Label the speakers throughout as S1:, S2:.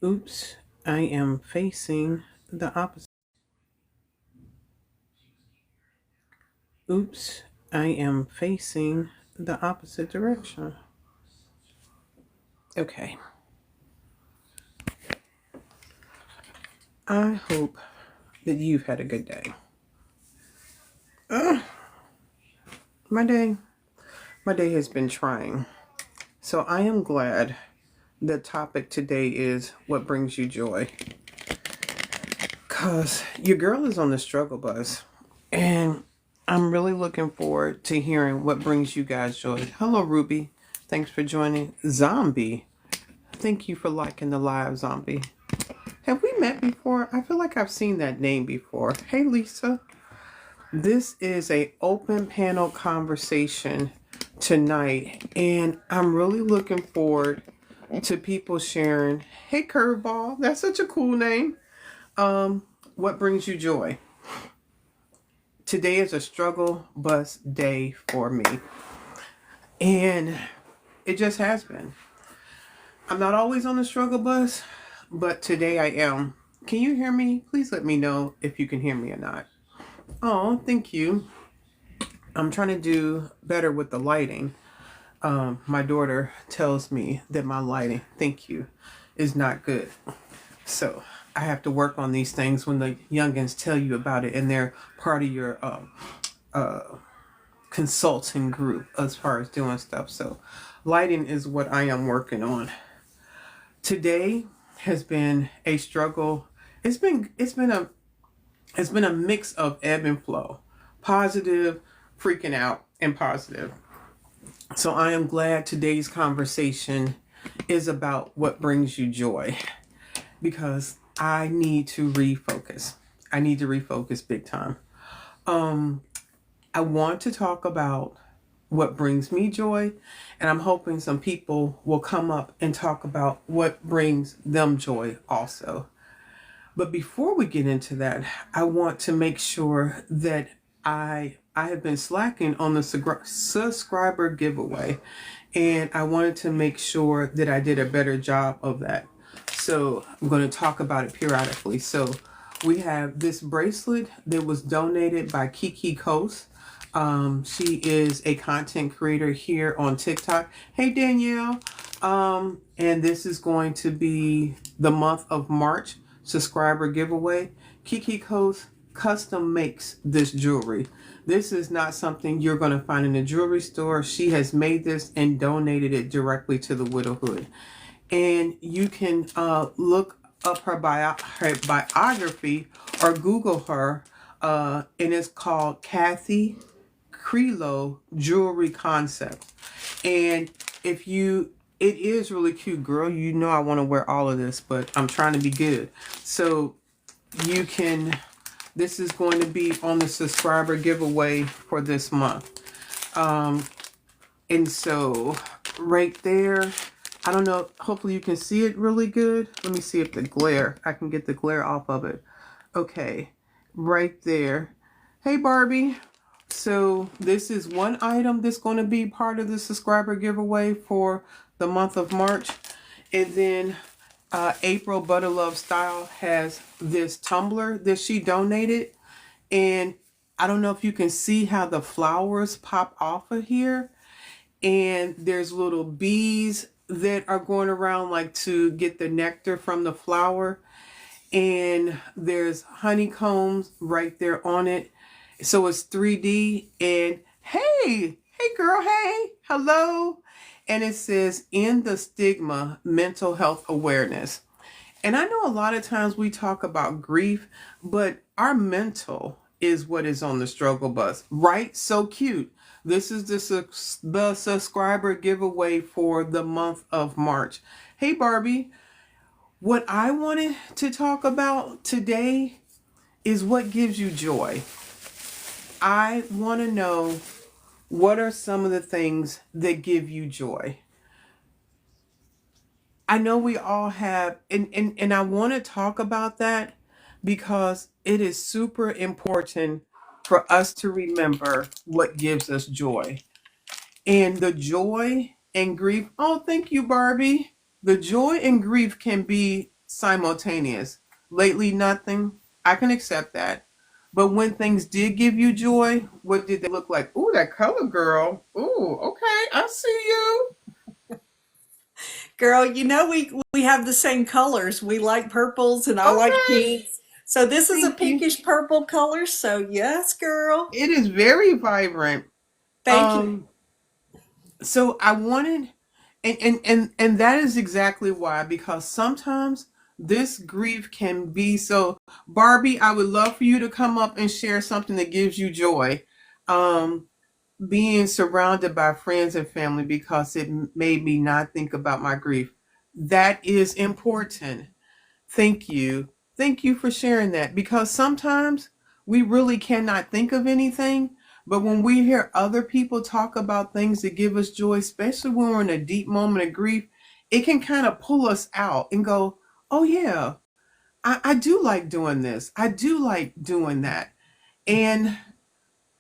S1: Oops, I am facing the opposite. Oops, I am facing the opposite direction. Okay. I hope that you've had a good day. Ugh, my day. My day has been trying. So I am glad the topic today is what brings you joy. Because your girl is on the struggle bus. And I'm really looking forward to hearing what brings you guys joy. Hello, Ruby. Thanks for joining. Zombie. Thank you for liking the live, Zombie. Have we met before? I feel like I've seen that name before. Hey, Lisa. This is a open panel conversation tonight, and I'm really looking forward to people sharing. Hey, Curveball. That's such a cool name. What brings you joy? Today is a struggle bus day for me, and it just has been. I'm not always on the struggle bus, but today I am. Can you hear me? Please let me know if you can hear me or not. Oh, thank you. I'm trying to do better with the lighting. My daughter tells me that my lighting, thank you, is not good. So I have to work on these things when the youngins tell you about it and they're part of your consulting group as far as doing stuff. So lighting is what I am working on. Today has been a struggle. It's been a mix of ebb and flow, positive, freaking out, and positive. So I am glad today's conversation is about what brings you joy, because I need to refocus. I need to refocus big time. I want to talk about what brings me joy, and I'm hoping some people will come up and talk about what brings them joy also. But before we get into that, I want to make sure that I have been slacking on the subscriber giveaway, and I wanted to make sure that I did a better job of that. So I'm going to talk about it periodically. So we have this bracelet that was donated by Kiki Coast. She is a content creator here on TikTok. Hey, Danielle. And this is going to be the month of March subscriber giveaway. Kiki Coast custom makes this jewelry. This is not something you're going to find in a jewelry store. She has made this and donated it directly to the widowhood. And you can look up her biography or Google her. And it's called Kathy Crelo Jewelry Concept. And it is really cute, girl. You know I want to wear all of this, but I'm trying to be good. So this is going to be on the subscriber giveaway for this month. And so right there, I don't know, hopefully you can see it really good. Let me see if I can get the glare off of it. Okay, right there. Hey, Barbie. So this is one item that's going to be part of the subscriber giveaway for the month of March. And then April Butterlove Style has this tumbler that she donated. And I don't know if you can see how the flowers pop off of here. And there's little bees that are going around like to get the nectar from the flower. And there's honeycombs right there on it. So it's 3D, and hey girl, hey, hello. And it says, in the stigma, mental health awareness. And I know a lot of times we talk about grief, but our mental is what is on the struggle bus, right? So cute. This is the subscriber giveaway for the month of March. Hey, Barbie. What I wanted to talk about today is what gives you joy. I want to know, what are some of the things that give you joy? I know we all have, and I want to talk about that because it is super important for us to remember what gives us joy. And the joy and grief, oh, thank you, Barbie. The joy and grief can be simultaneous. Lately, nothing. I can accept that. But when things did give you joy, what did they look like? Ooh, that color girl. Ooh, okay, I see you.
S2: Girl, we have the same colors. We like purples and I like
S1: Okay,
S2: pinks. So this is a
S1: thank you.
S2: pinkish purple color. So yes, girl.
S1: It is very vibrant.
S2: Thank you.
S1: Um, so I wanted, and that is exactly why, because sometimes this grief can be so. Barbie, I would love for you to come up and share something that gives you joy. Um, Being surrounded by friends and family, because it made me not think about my grief. That is important. Thank you. Thank you for sharing that, because sometimes we really cannot think of anything. But when we hear other people talk about things that give us joy, especially when we're in a deep moment of grief, it can kind of pull us out and go, oh, yeah, I do like doing this. I do like doing that. And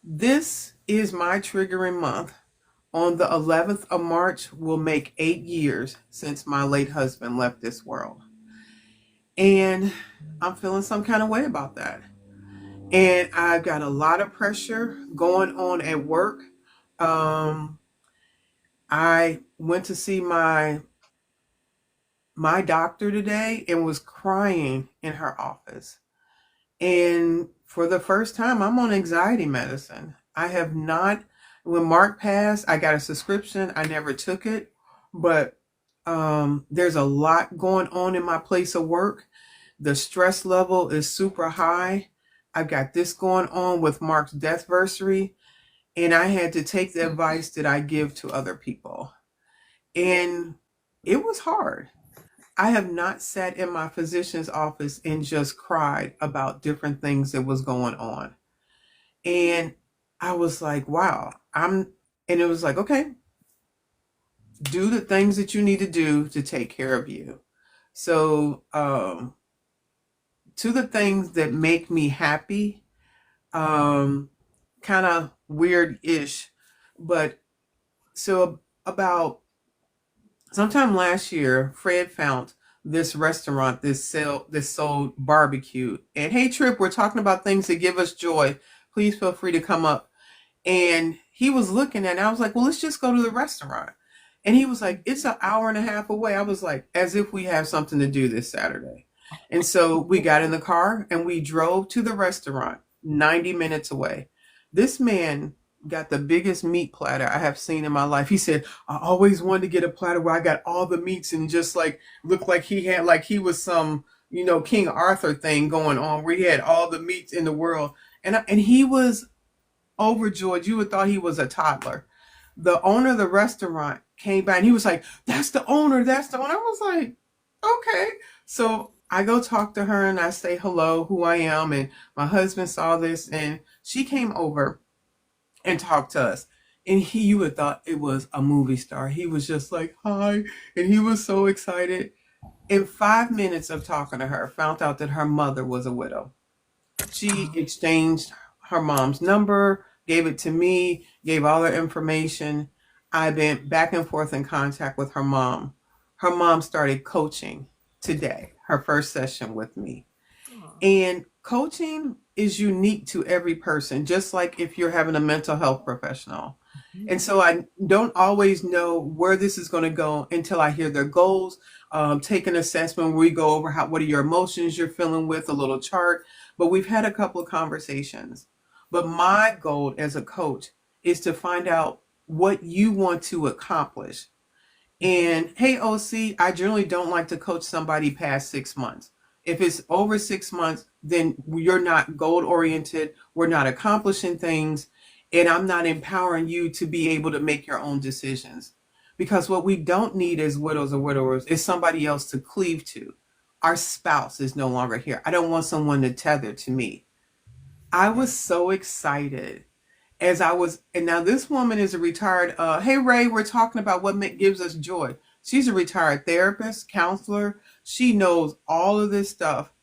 S1: this is my triggering month. On the 11th of March will make 8 years since my late husband left this world. And I'm feeling some kind of way about that. And I've got a lot of pressure going on at work. Um, I went to see my doctor today and was crying in her office. And for the first time, I'm on anxiety medicine. I have not, when Mark passed, I got a subscription. I never took it, but there's a lot going on in my place of work. The stress level is super high. I've got this going on with Mark's death anniversary, and I had to take the advice that I give to other people. And it was hard. I have not sat in my physician's office and just cried about different things that was going on. And I was like, wow, and it was like, okay, do the things that you need to do to take care of you. So, to the things that make me happy, um, kind of weird ish, but so about sometime last year, Fred found this restaurant this sold barbecue. And hey, Trip, we're talking about things that give us joy. Please feel free to come up. And he was looking at it. I was like, well, let's just go to the restaurant. And he was like, it's an hour and a half away. I was like, as if we have something to do this Saturday. And so we got in the car and we drove to the restaurant, 90 minutes away. This man got the biggest meat platter I have seen in my life. He said, I always wanted to get a platter where I got all the meats and just like looked like he had, like he was some, King Arthur thing going on where he had all the meats in the world. And he was overjoyed. You would thought he was a toddler. The owner of the restaurant came by and he was like, that's the owner. That's the owner. I was like, okay. So I go talk to her and I say hello, who I am. And my husband saw this and she came over and talked to us. And you would thought it was a movie star. He was just like, hi. And he was so excited. In 5 minutes of talking to her, found out that her mother was a widow. She exchanged her mom's number, gave it to me, gave all her information. I've been back and forth in contact with her mom. Her mom started coaching today, her first session with me. And coaching is unique to every person, just like if you're having a mental health professional. And so I don't always know where this is going to go until I hear their goals, take an assessment where we go over what are your emotions you're feeling with, a little chart. But we've had a couple of conversations. But my goal as a coach is to find out what you want to accomplish. And hey, OC, I generally don't like to coach somebody past 6 months. If it's over 6 months, then you're not goal oriented. We're not accomplishing things. And I'm not empowering you to be able to make your own decisions. Because what we don't need as widows or widowers is somebody else to cleave to. Our spouse is no longer here. I don't want someone to tether to me. I was so excited and now this woman is a retired, hey Ray, we're talking about what gives us joy. She's a retired therapist, counselor. She knows all of this stuff.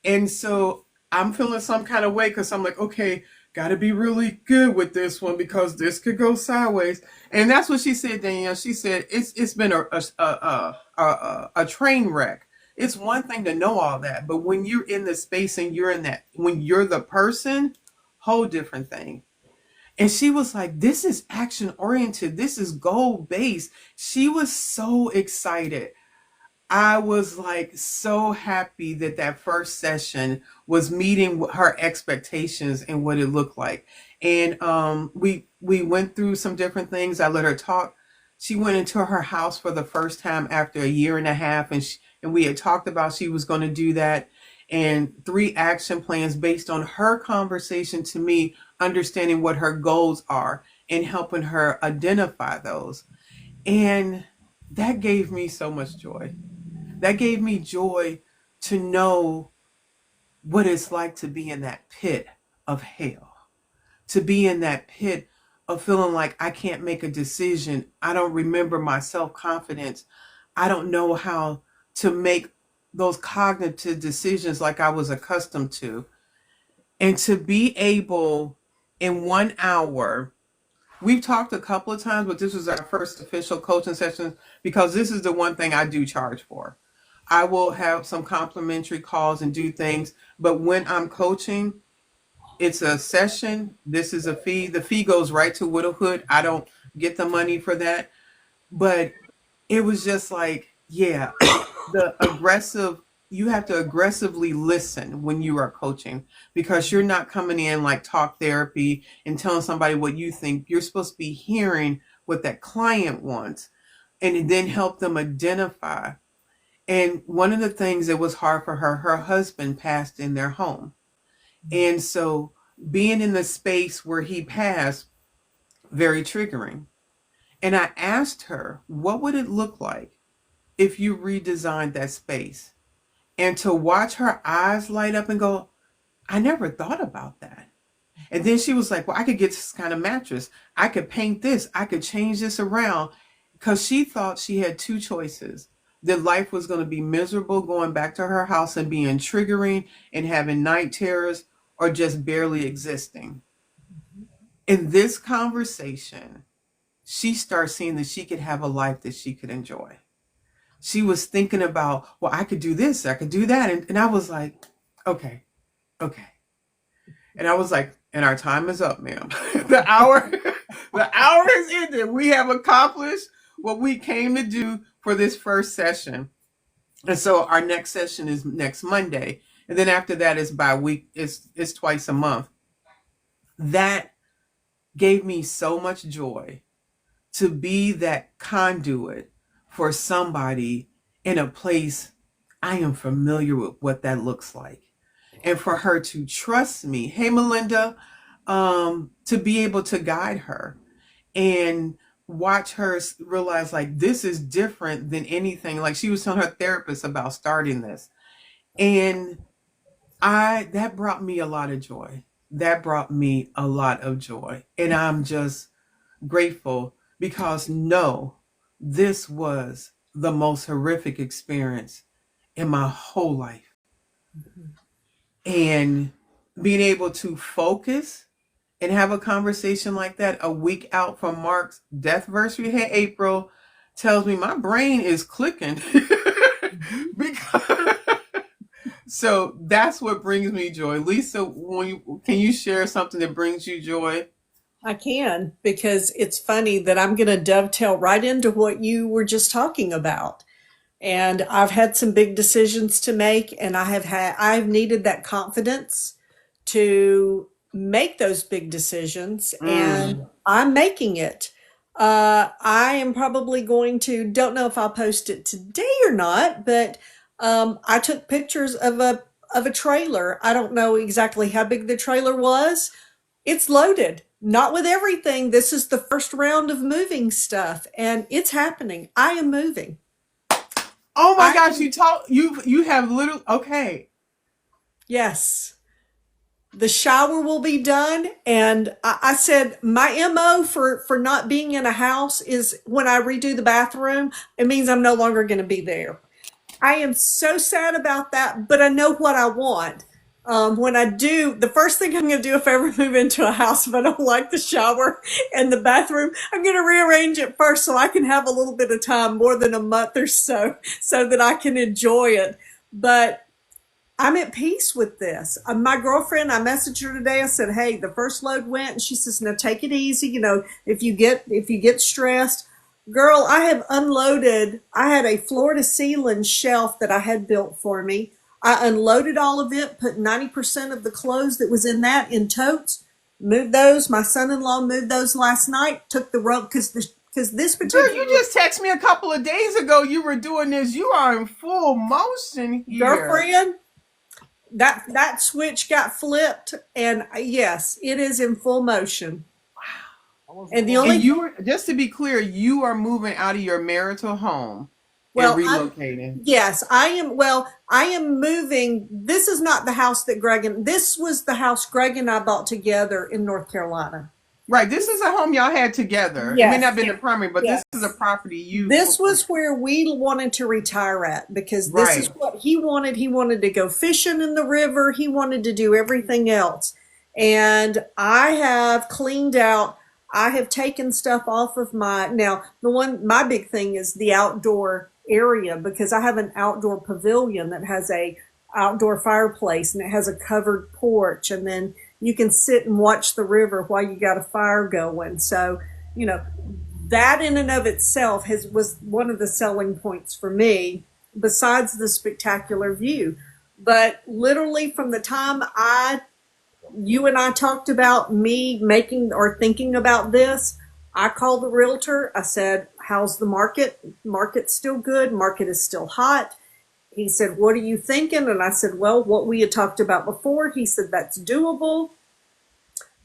S1: And so I'm feeling some kind of way because I'm like, okay, got to be really good with this one because this could go sideways. And that's what she said, Danielle. She said it's been a train wreck. It's one thing to know all that, but when you're in the space and you're in that, when you're the person, whole different thing. And she was like, this is action oriented. This is goal based. She was so excited. I was like so happy that that first session was meeting her expectations and what it looked like. And we went through some different things. I let her talk. She went into her house for the first time after a year and a half, and we had talked about she was going to do that, and 3 action plans based on her conversation to me, understanding what her goals are and helping her identify those. And that gave me so much joy. That gave me joy to know what it's like to be in that pit of hell, to be in that pit of feeling like I can't make a decision. I don't remember my self confidence. I don't know how to make those cognitive decisions like I was accustomed to. And to be able in 1 hour, we've talked a couple of times, but this was our first official coaching session because this is the one thing I do charge for. I will have some complimentary calls and do things, but when I'm coaching, it's a session. This is a fee. The fee goes right to widowhood. I don't get the money for that. But it was just like, yeah, the aggressive, you have to aggressively listen when you are coaching because you're not coming in like talk therapy and telling somebody what you think. You're supposed to be hearing what that client wants and then help them identify. And one of the things that was hard for her, her husband passed in their home. And so being in the space where he passed, very triggering. And I asked her, what would it look like if you redesigned that space? And to watch her eyes light up and go, I never thought about that. And then she was like, well, I could get this kind of mattress. I could paint this. I could change this around. Because she thought she had 2 choices. That life was going to be miserable going back to her house and being triggering and having night terrors or just barely existing. In this conversation, she starts seeing that she could have a life that she could enjoy. She was thinking about, well, I could do this, I could do that. And I was like, okay, okay. And I was like, and our time is up, ma'am. the hour is ended. We have accomplished what we came to do for this first session. And so our next session is next Monday. And then after that is by week, it's twice a month. That gave me so much joy to be that conduit for somebody in a place I am familiar with what that looks like. And for her to trust me, hey, Melinda, to be able to guide her and watch her realize like this is different than anything. Like she was telling her therapist about starting this. And that brought me a lot of joy. That brought me a lot of joy. And I'm just grateful because no, this was the most horrific experience in my whole life. And being able to focus and have a conversation like that a week out from Mark's death anniversary, hey, April, tells me my brain is clicking. because so that's what brings me joy. Lisa, can you share something that brings you joy?
S2: I can, because it's funny that I'm going to dovetail right into what you were just talking about. And I've had some big decisions to make, and I've needed that confidence to make those big decisions, and I'm making it. I am probably going to, don't know if I'll post it today or not, but I took pictures of a trailer. I don't know exactly how big the trailer was. It's loaded, not with everything. This is the first round of moving stuff, and it's happening. I am moving.
S1: Oh my
S2: I
S1: gosh,
S2: am,
S1: you have little okay.
S2: yes. The shower will be done. And I said my MO for not being in a house is when I redo the bathroom, it means I'm no longer going to be there. I am so sad about that, but I know what I want. When I do, the first thing I'm going to do if I ever move into a house, if I don't like the shower and the bathroom, I'm going to rearrange it first so I can have a little bit of time, more than a month or so, so that I can enjoy it. But I'm at peace with this. My girlfriend, I messaged her today. I said, "Hey, the first load went," and she says, "No, take it easy. If you get stressed, girl, I have unloaded. I had a floor to ceiling shelf that I had built for me. I unloaded all of it, put 90% of the clothes that was in that in totes, moved those. My son-in-law moved those last night. Took the rope because this
S1: Girl, you
S2: particular
S1: just texted me a couple of days ago you were doing this. You are in full motion here.
S2: girlfriend." That switch got flipped, and yes, it is in full motion. And the
S1: And
S2: only
S1: you, just to be clear, you are moving out of your marital home and
S2: well, I'm
S1: relocating.
S2: yes, I am. Well, I am moving. This is not the house that this was the house Greg and I bought together in North Carolina.
S1: Right. This is a home y'all had together. It may not
S2: Yes,
S1: have been the primary, but this is a
S2: yes.
S1: property you.
S2: This was where we wanted to retire at because this is
S1: Right.
S2: what he wanted. He wanted to go fishing in the river. He wanted to do everything else. And I have cleaned out, I have taken stuff off of now my big thing is the outdoor area because I have an outdoor pavilion that has a outdoor fireplace and it has a covered porch and then you can sit and watch the river while you got a fire going. So, you know, that in and of itself was one of the selling points for me, besides the spectacular view. But literally from the time you and I talked about me making or thinking about this, I called the realtor. I said, "How's the market? Market's still good. Market is still hot." He said, "What are you thinking?" And I said, "Well, what we had talked about before." He said, "That's doable."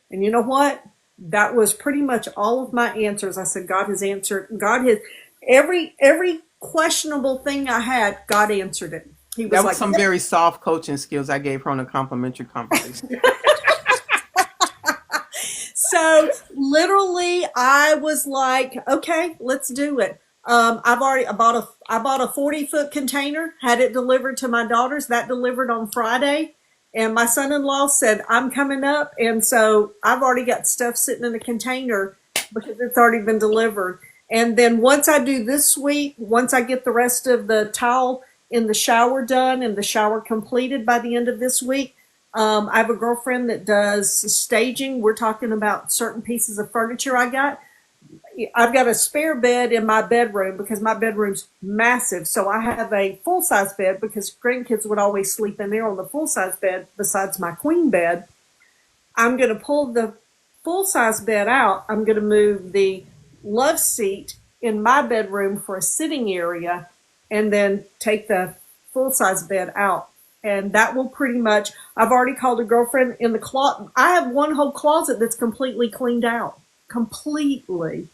S2: And you know what? That was pretty much all of my answers. I said, God has answered. God has every questionable thing I had, God answered it. He was
S1: That was
S2: like,
S1: some
S2: "Yep."
S1: very soft coaching skills I gave her on a complimentary conversation.
S2: So literally, I was like, "Okay, let's do it." I bought a 40-foot container, had it delivered to my daughters. That delivered on Friday. And my son-in-law said, "I'm coming up." And so I've already got stuff sitting in a container because it's already been delivered. And then once I do this week, once I get the rest of the tile in the shower done and the shower completed by the end of this week, I have a girlfriend that does staging. We're talking about certain pieces of furniture I've got a spare bed in my bedroom because my bedroom's massive. So I have a full size bed because grandkids would always sleep in there on the full size bed besides my queen bed. I'm going to pull the full size bed out. I'm going to move the love seat in my bedroom for a sitting area and then take the full size bed out. And that will pretty much, I've already called a girlfriend in the closet. I have one whole closet that's completely cleaned out. Completely.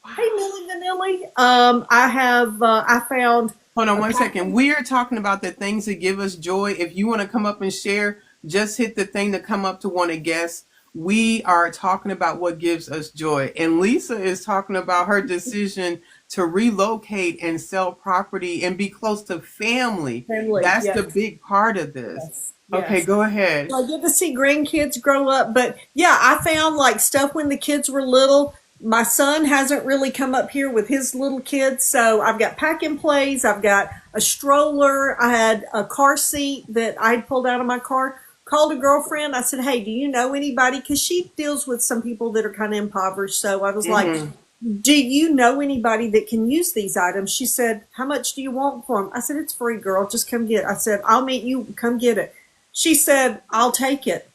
S2: Hey, Millie Vanilli. I found
S1: Hold on
S2: a
S1: one
S2: pack.
S1: second. We are talking about the things that give us joy. If you want to come up and share, just hit the thing to come up to want to guess. We are talking about what gives us joy. And Lisa is talking about her decision to relocate and sell property and be close to family.
S2: Family.
S1: That's the
S2: Yes,
S1: big part of this.
S2: yes,
S1: Okay,
S2: yes.
S1: go ahead.
S2: So I get to see grandkids grow up. But yeah, I found like stuff when the kids were little. My son hasn't really come up here with his little kids. So I've got pack and plays. I've got a stroller. I had a car seat that I'd pulled out of my car. Called a girlfriend. I said, "Hey, do you know anybody?" Because she deals with some people that are kind of impoverished. So I was like,
S1: Mm-hmm.
S2: "Do you know anybody that can use these items?" She said, "How much do you want for them?" I said, "It's free, girl. Just come get it." I said, "I'll meet you. Come get it." She said, "I'll take it."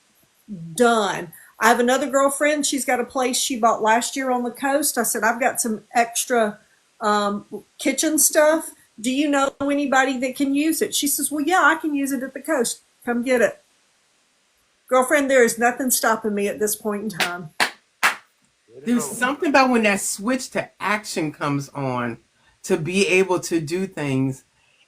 S2: Done. I have another girlfriend. She's got a place she bought last year on the coast. I said, "I've got some extra kitchen stuff. Do you know anybody that can use it?" She says, "Well, yeah, I can use it at the coast. Come get it." Girlfriend, there is nothing stopping me at this point in time.
S1: There's something about when that switch to action comes on to be able to do things.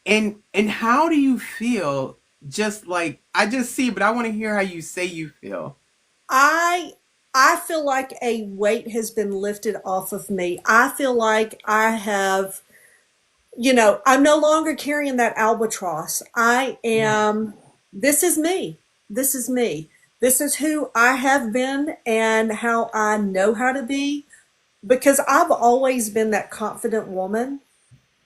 S1: And how do you feel? Just like I just see, but I want to hear how you say you feel.
S2: I I feel like a weight has been lifted off of me. I feel like I have, I'm no longer carrying that albatross. I am, this is me. this is me. This is who I have been and how I know how to be because I've always been that confident woman.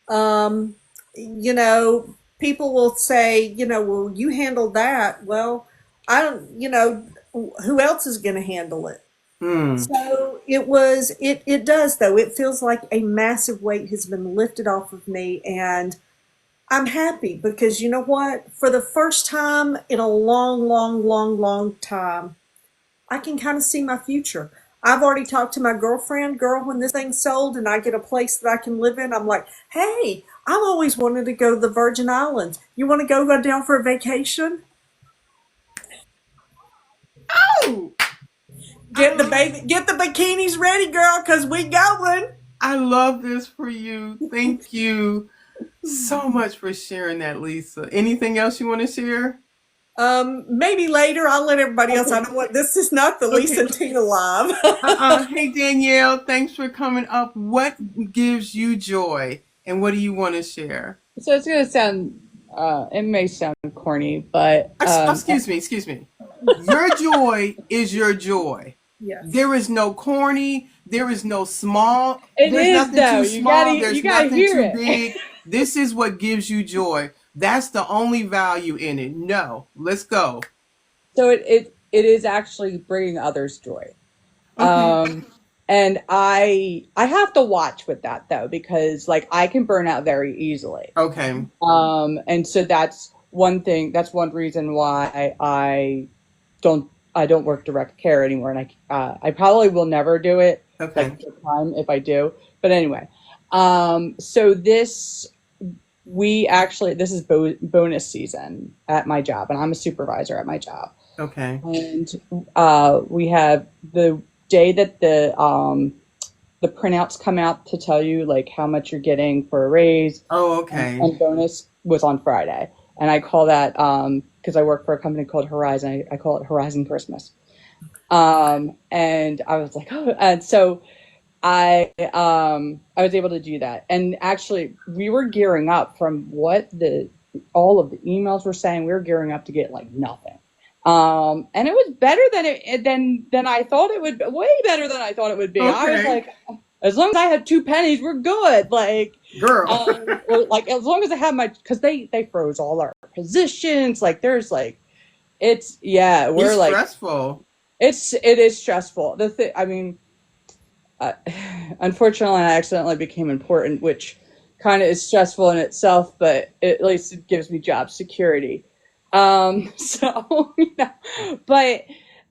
S2: Um, you know, people will say, well, you handle that. Well, I don't, who else is going to handle it?
S1: Hmm.
S2: So it does though. It feels like a massive weight has been lifted off of me and I'm happy because you know what? For the first time in a long, long, long, long time, I can kind of see my future. I've already talked to my girlfriend, girl, when this thing's sold and I get a place that I can live in, I'm like, hey, I've always wanted to go to the Virgin Islands. You want to go down for a vacation?
S1: Oh, I love
S2: Get the bikinis ready, girl, because we going.
S1: I love this for you. Thank you so much for sharing that, Lisa. Anything else you want to share?
S2: Maybe later. I'll let everybody else. I
S1: Okay.
S2: don't want this is not the Lisa
S1: Okay.
S2: and Tina live.
S1: Hey Danielle, thanks for coming up. What gives you joy, and what do you want to share?
S3: So it's gonna sound, it may sound corny, but
S1: Excuse me. Your joy is your joy.
S2: Yes.
S1: There is no corny. There is no small.
S3: it
S1: There's
S3: is
S1: nothing
S3: though.
S1: too small.
S3: You
S1: There's
S3: gotta
S1: nothing
S3: hear
S1: too
S3: it.
S1: big. This is what gives you joy. That's the only value in it. No, let's go.
S3: So it is actually bringing others joy.
S1: Okay.
S3: Um, and I have to watch with that though because like I can burn out very easily.
S1: Okay.
S3: And so that's one thing. That's one reason why I don't work direct care anymore, and I probably will never do it
S1: Okay.
S3: like full time if I do. But anyway, so this is bonus season at my job, and I'm a supervisor at my job,
S1: Okay.
S3: and we have the day that the printouts come out to tell you like how much you're getting for a raise
S1: Oh, okay.
S3: and bonus was on Friday. And I call that because I work for a company called Horizon. I call it Horizon Christmas. And I was like, oh, and so I was able to do that. And actually, we were gearing up from what the all of the emails were saying. We were gearing up to get like nothing. And it was better than I thought it would. Way better than I thought it would be. I was
S1: Okay.
S3: like, as long as I had two pennies, we're good.
S1: Girl.
S3: Like as long as I have my, because they froze all our positions. Like there's like, it's yeah,
S1: It's
S3: we're like,
S1: stressful.
S3: it is stressful. The thing, I mean, uh, unfortunately, I accidentally became important, which kind of is stressful in itself, but at least it gives me job security. So, but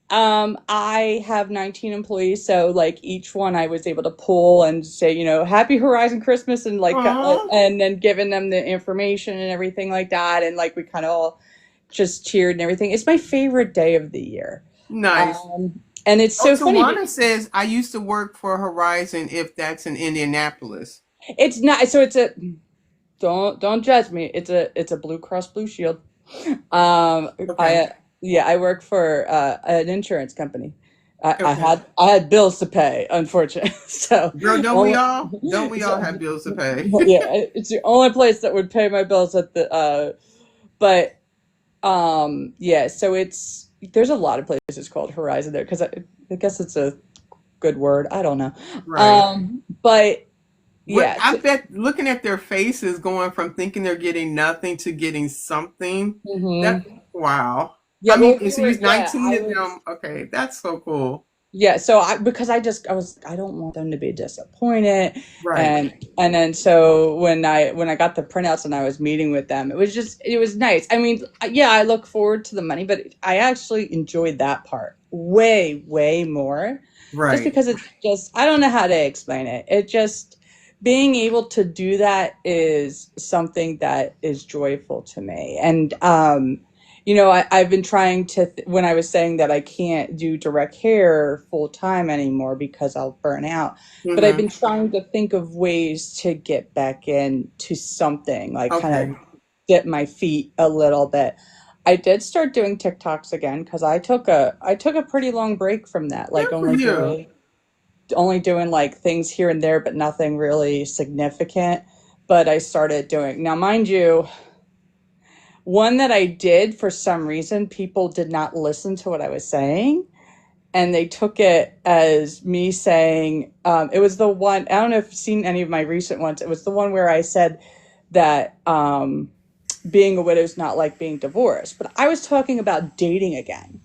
S3: I have 19 employees, so like each one I was able to pull and say, Happy Horizon Christmas, and like,
S1: Aw.
S3: and then giving them the information and everything like that, and like we kind of all just cheered and everything. It's my favorite day of the year.
S1: Nice.
S3: And it's
S1: Oh,
S3: so funny.
S1: Tawana says I used to work for Horizon if that's in Indianapolis.
S3: It's not, so it's a, don't judge me. It's a Blue Cross Blue Shield.
S1: Okay.
S3: I Yeah, I work for an insurance company.
S1: Okay.
S3: I had bills to pay, unfortunately. So
S1: Girl, don't we
S3: only,
S1: all? Don't we all
S3: so,
S1: have bills to pay?
S3: yeah, it's the only place that would pay my bills at the but yeah, so there's a lot of places called Horizon there because I guess it's a good word. I don't know.
S1: Right.
S3: But
S1: What
S3: yeah,
S1: I bet looking at their faces going from thinking they're getting nothing to getting something. That
S3: hmm
S1: wow.
S3: yeah,
S1: I
S3: well,
S1: mean, and so you 19 of them. Okay, that's so cool.
S3: yeah, so because I don't want them to be disappointed,
S1: Right.
S3: and then so when I got the printouts and I was meeting with them, it was nice. I mean, yeah, I look forward to the money, but I actually enjoyed that part way more, just
S1: Right.
S3: because it's just I don't know how to explain it. It just being able to do that is something that is joyful to me, and I've been trying to, when I was saying that I can't do direct hair full time anymore because I'll burn out, but I've
S1: Mm-hmm.
S3: been trying to think of ways to get back into something, like kind
S1: Okay.
S3: of dip my feet a little bit. I did start doing TikToks again because I took a pretty long break from that, like
S1: Good for you.
S3: only doing like things here and there, but nothing really significant. But I started doing, now, mind you, one that I did, for some reason, people did not listen to what I was saying. And they took it as me saying, it was the one, I don't know if you've seen any of my recent ones. It was the one where I said that being a widow is not like being divorced. But I was talking about dating again.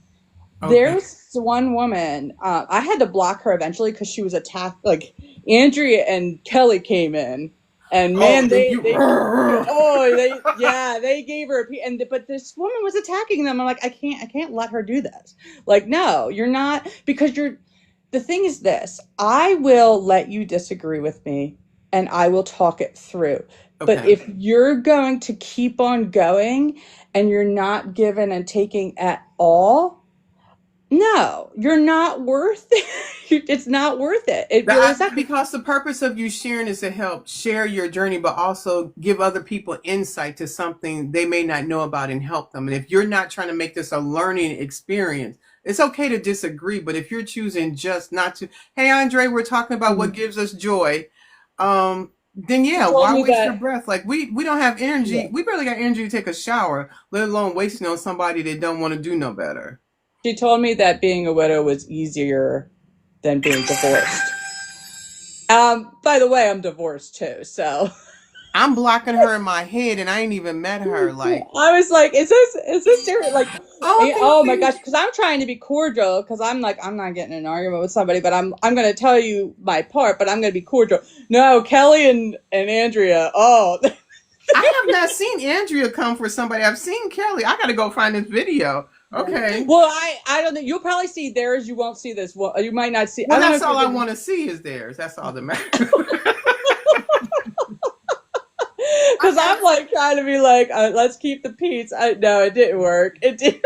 S1: Okay.
S3: There's one woman, I had to block her eventually because she was attacked. Like, Andrea and Kelly came in, and
S1: Oh,
S3: man,
S1: then you.
S3: they gave her but this woman was attacking them. I'm like, I can't let her do this. Like, no, you're not, because the thing is this, I will let you disagree with me and I will talk it through. But
S1: Okay.
S3: if you're going to keep on going and you're not giving and taking at all, no, you're not worth it. It's not worth it. It really is not.
S1: Because the purpose of you sharing is to help share your journey, but also give other people insight to something they may not know about and help them. And if you're not trying to make this a learning experience, it's okay to disagree. But if you're choosing just not to, hey, Andre, we're talking about what gives us joy. Then
S3: She
S1: yeah,
S3: told
S1: why
S3: me
S1: waste your
S3: that.
S1: breath? Like we don't have
S3: Yeah.
S1: energy. We barely got energy to take a shower, let alone wasting on somebody that don't want to do no better.
S3: She told me that being a widow was easier than being divorced. By the way, I'm divorced too, so
S1: I'm blocking her in my head, and I ain't even met her. Like,
S3: I was like, is this serious? Like,
S1: oh,
S3: oh my
S1: thank
S3: gosh, because I'm trying to be cordial, because I'm like, I'm not getting in an argument with somebody, but I'm going to tell you my part, but I'm going to be cordial. No, Kelly and Andrea, oh,
S1: I have not seen Andrea come for somebody. I've seen Kelly. I got to go find this video. Okay.
S3: well, I don't know. You'll probably see theirs. You won't see this. Well, you might not see. I
S1: Well,
S3: don't know
S1: that's
S3: if you're
S1: all I
S3: gonna.
S1: want to see is theirs. That's all that matters.
S3: Because I'm like trying to be like, let's keep the peace. No, it didn't work. It didn't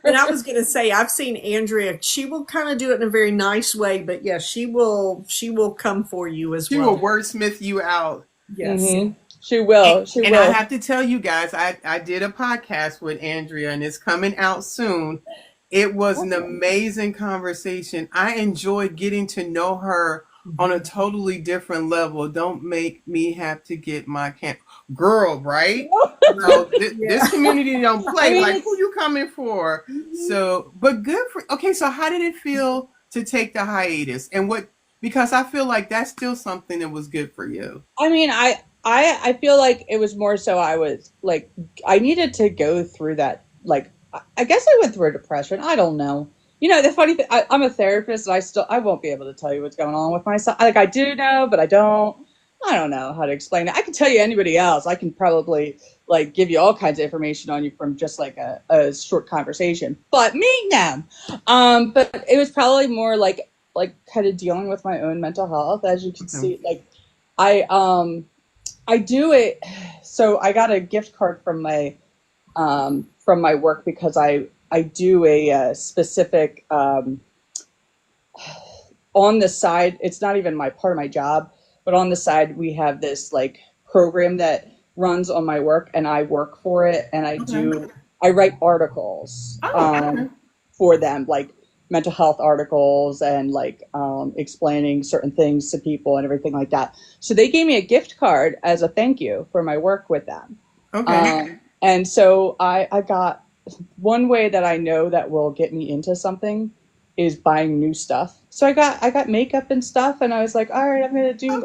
S2: And I
S3: work.
S2: was going to say, I've seen Andrea. She will kind of do it in a very nice way, but yes, she will come for you as
S1: She will
S2: well.
S1: wordsmith you out.
S2: Yes.
S3: She will. She
S1: And I
S3: will.
S1: have to tell you guys, I did a podcast with Andrea, and it's coming out soon. It was an amazing conversation. I enjoyed getting to know her on a totally different level. Don't make me have to get my girl, right?
S2: Right.
S1: So
S2: Yeah.
S1: this community don't
S3: I
S1: play.
S3: mean,
S1: Like, who
S3: it's.
S1: you coming for? So, but good for. Okay, so how did it feel to take the hiatus, and what? Because I feel like that's still something that was good for you.
S3: I mean, I feel like it was more so I was like I needed to go through that. Like, I guess I went through a depression. I don't know. You know, the funny thing, I'm a therapist, and I won't be able to tell you what's going on with myself. Like, I do know, but I don't. I don't know how to explain it. I can tell you anybody else. I can probably like give you all kinds of information on you from just like a short conversation. But me, no. But it was probably more like kind of dealing with my own mental health, as you can
S1: Okay.
S3: see. Like, I I do it. So I got a gift card from my work because I do a specific on the side. It's not even my part of my job, but on the side we have this like program that runs on my work, and I work for it, and
S1: Okay.
S3: I write articles
S1: Oh, okay.
S3: for them, like mental health articles and like explaining certain things to people and everything like that. So they gave me a gift card as a thank you for my work with them.
S1: Okay.
S3: And so I got one way that I know that will get me into something is buying new stuff. So I got makeup and stuff, and I was like, all right, I'm gonna do.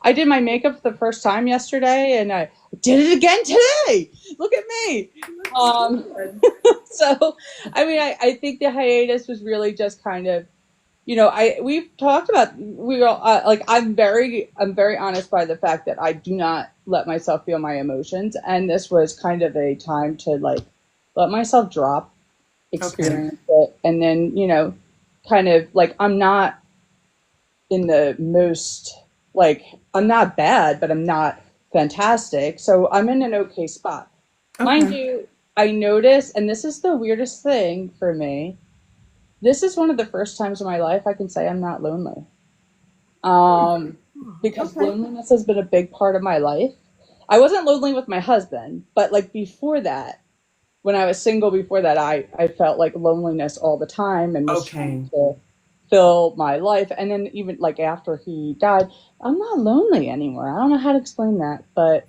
S3: I did my makeup for the first time yesterday, and I did it again today. Look at me.
S2: That's
S3: Um,
S2: good.
S3: so I mean, I think the hiatus was really just kind of, you know, we've talked about, we all like I'm very honest by the fact that I do not let myself feel my emotions, and this was kind of a time to like let myself drop,
S1: Okay.
S3: experience it, and then, you know, kind of like I'm not in the most, like, I'm not bad, but I'm not fantastic, so I'm in an okay spot, mind
S1: Okay.
S3: you. I notice, and this is the weirdest thing for me, this is one of the first times in my life I can say I'm not lonely. Um, because
S1: Okay.
S3: loneliness has been a big part of my life. I wasn't lonely with my husband, but like before that, when I was single before that, I felt like loneliness all the time and was trying
S1: Okay.
S3: to fill my life. And then even like after he died, I'm not lonely anymore. I don't know how to explain that, but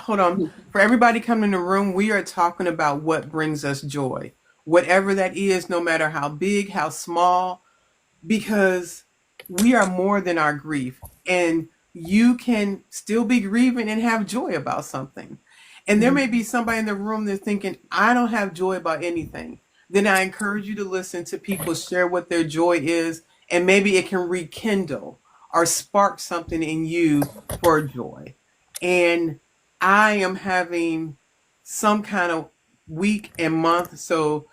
S1: hold on. For everybody coming in the room, we are talking about what brings us joy. Whatever that is, no matter how big, how small, because we are more than our grief. And you can still be grieving and have joy about something. And there may be somebody in the room that's thinking, I don't have joy about anything. Then I encourage you to listen to people share what their joy is, and maybe it can rekindle or spark something in you for joy. And I am having some kind of week and month. So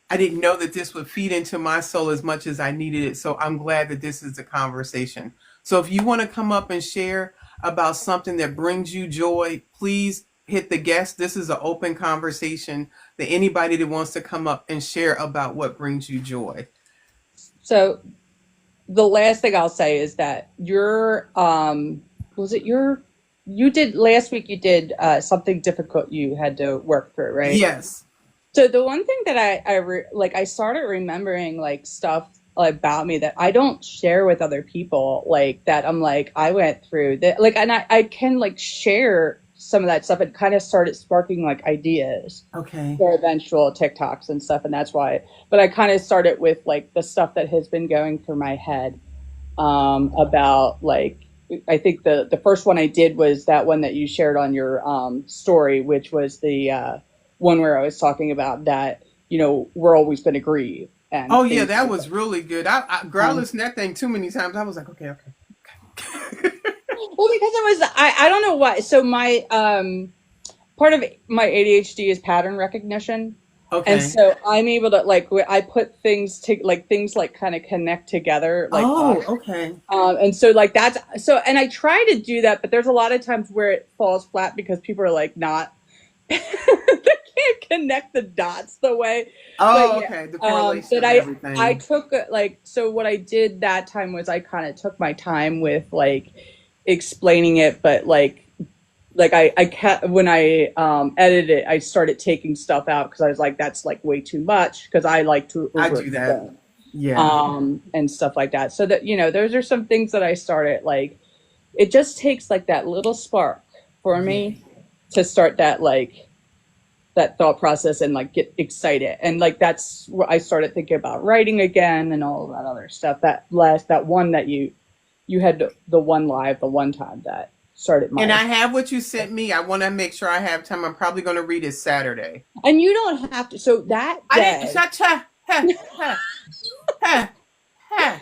S1: I didn't know that this would feed into my soul as much as I needed it. So I'm glad that this is a conversation. So if you want to come up and share about something that brings you joy, please hit the guest. This is an open conversation that anybody that wants to come up and share about what brings you joy.
S3: So the last thing I'll say is that was it you did last week, you did something difficult you had to work through, right?
S1: Yes.
S3: So the one thing that like I started remembering like stuff about me that I don't share with other people, like that I'm like I went through that, like, and I can like share some of that stuff. It kind of started sparking like ideas
S1: Okay.
S3: for eventual TikToks and stuff, and that's why. But I kind of started with like the stuff that has been going through my head, about like I think the first one I did was that one that you shared on your story, which was the one where I was talking about that we're always going to grieve and
S1: Oh yeah,
S3: things
S1: that
S3: like
S1: was really good. I girl,
S3: that.
S1: listened to that thing too many times. I was like, okay, okay.
S3: Well, because it was I don't know why. So my part of my ADHD is pattern recognition. And
S1: Okay.
S3: so I'm able to like I put things to like things like kind of connect together like
S1: Oh, okay.
S3: and so like that's so and I try to do that, but there's a lot of times where it falls flat because people are like not they can't connect the dots the way. But
S1: Oh,
S3: yeah,
S1: okay. The correlation
S3: that
S1: of
S3: I
S1: everything.
S3: took like so what I did that time was I kind of took my time with like explaining it, but like I kept when I edited it, I started taking stuff out because I was like, that's like way too much because I like to
S1: I
S3: over
S1: do that.
S3: explain,
S1: Yeah.
S3: and stuff like that. So that those are some things that I started like. It just takes like that little spark for
S1: Yeah.
S3: me to start that thought process and like get excited, and like that's where I started thinking about writing again and all of that other stuff. That one that you had the one live the one time that started
S1: And
S3: my.
S1: I have what you sent me. I want to make sure I have time. I'm probably going to read it Saturday.
S3: And you don't have to. So that
S1: I didn't
S3: day,
S1: shut ha ha ha ha ha.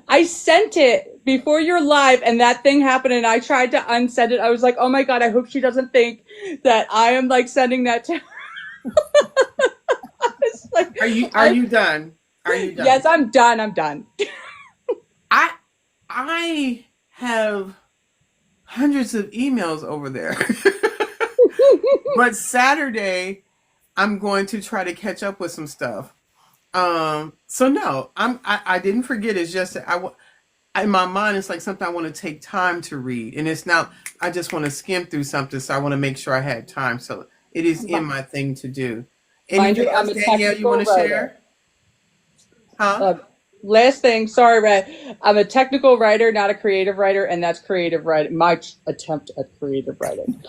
S3: I sent it before you're live, and that thing happened, and I tried to unsend it. I was like, oh my God, I hope she doesn't think that I am like sending that to her. It's like,
S1: Are you done? Are you
S3: yes,
S1: done?
S3: I'm done. I'm done.
S1: I I have hundreds of emails over there. But Saturday I'm going to try to catch up with some stuff. So no, I didn't forget. It's just that in my mind, it's like something I want to take time to read, and it's not. I just want to skim through something, so I want to make sure I had time. So it is in my thing to do.
S3: Mind
S1: Anything
S3: you,
S1: else,
S3: I'm a
S1: Danielle? You want
S3: technical
S1: to
S3: writer.
S1: share? Huh?
S3: Last thing, sorry, Ray. I'm a technical writer, not a creative writer, and that's creative writing. My attempt at creative writing.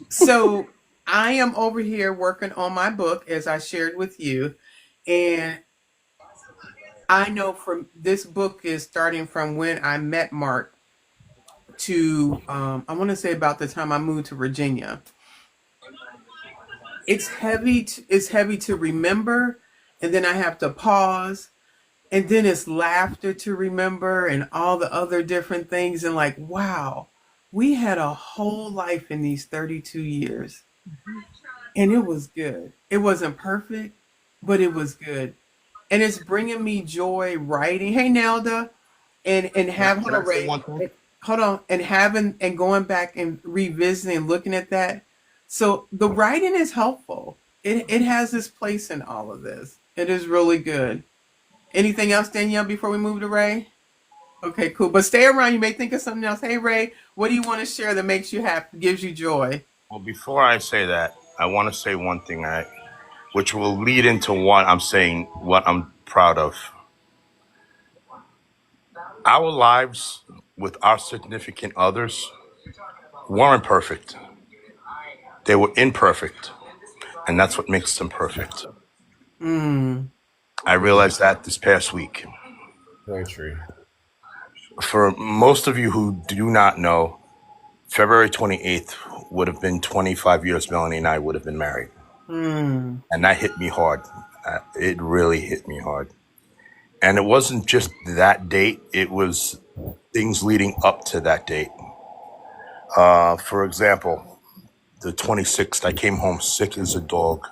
S1: So I am over here working on my book, as I shared with you, and I know from this book is starting from when I met Mark to I want to say about the time I moved to Virginia. It's heavy to remember, and then I have to pause, and then it's laughter to remember and all the other different things, and like, wow, we had a whole life in these 32 years, and it was good. It wasn't perfect, but it was good. And it's bringing me joy writing. Hey, Nelda, and have hold
S4: Can I
S1: on,
S4: say
S1: Ray,
S4: one thing?
S1: hold on, and having and going back and revisiting and looking at that. So the writing is helpful. It has its place in all of this. It is really good. Anything else, Danielle, before we move to Ray? Okay, cool. But stay around. You may think of something else. Hey, Ray, what do you want to share that makes you happy, gives you joy?
S4: Well, before I say that, I want to say one thing, which will lead into what I'm saying, what I'm proud of. Our lives with our significant others weren't perfect. They were imperfect, and that's what makes them perfect.
S1: Mm.
S4: I realized that this past week.
S5: Very true.
S4: For most of you who do not know, February 28th would have been 25 years Melanie and I would have been married.
S1: Mm.
S4: And that hit me hard. It really hit me hard. And it wasn't just that date, it was things leading up to that date. For example, the 26th, I came home sick as a dog.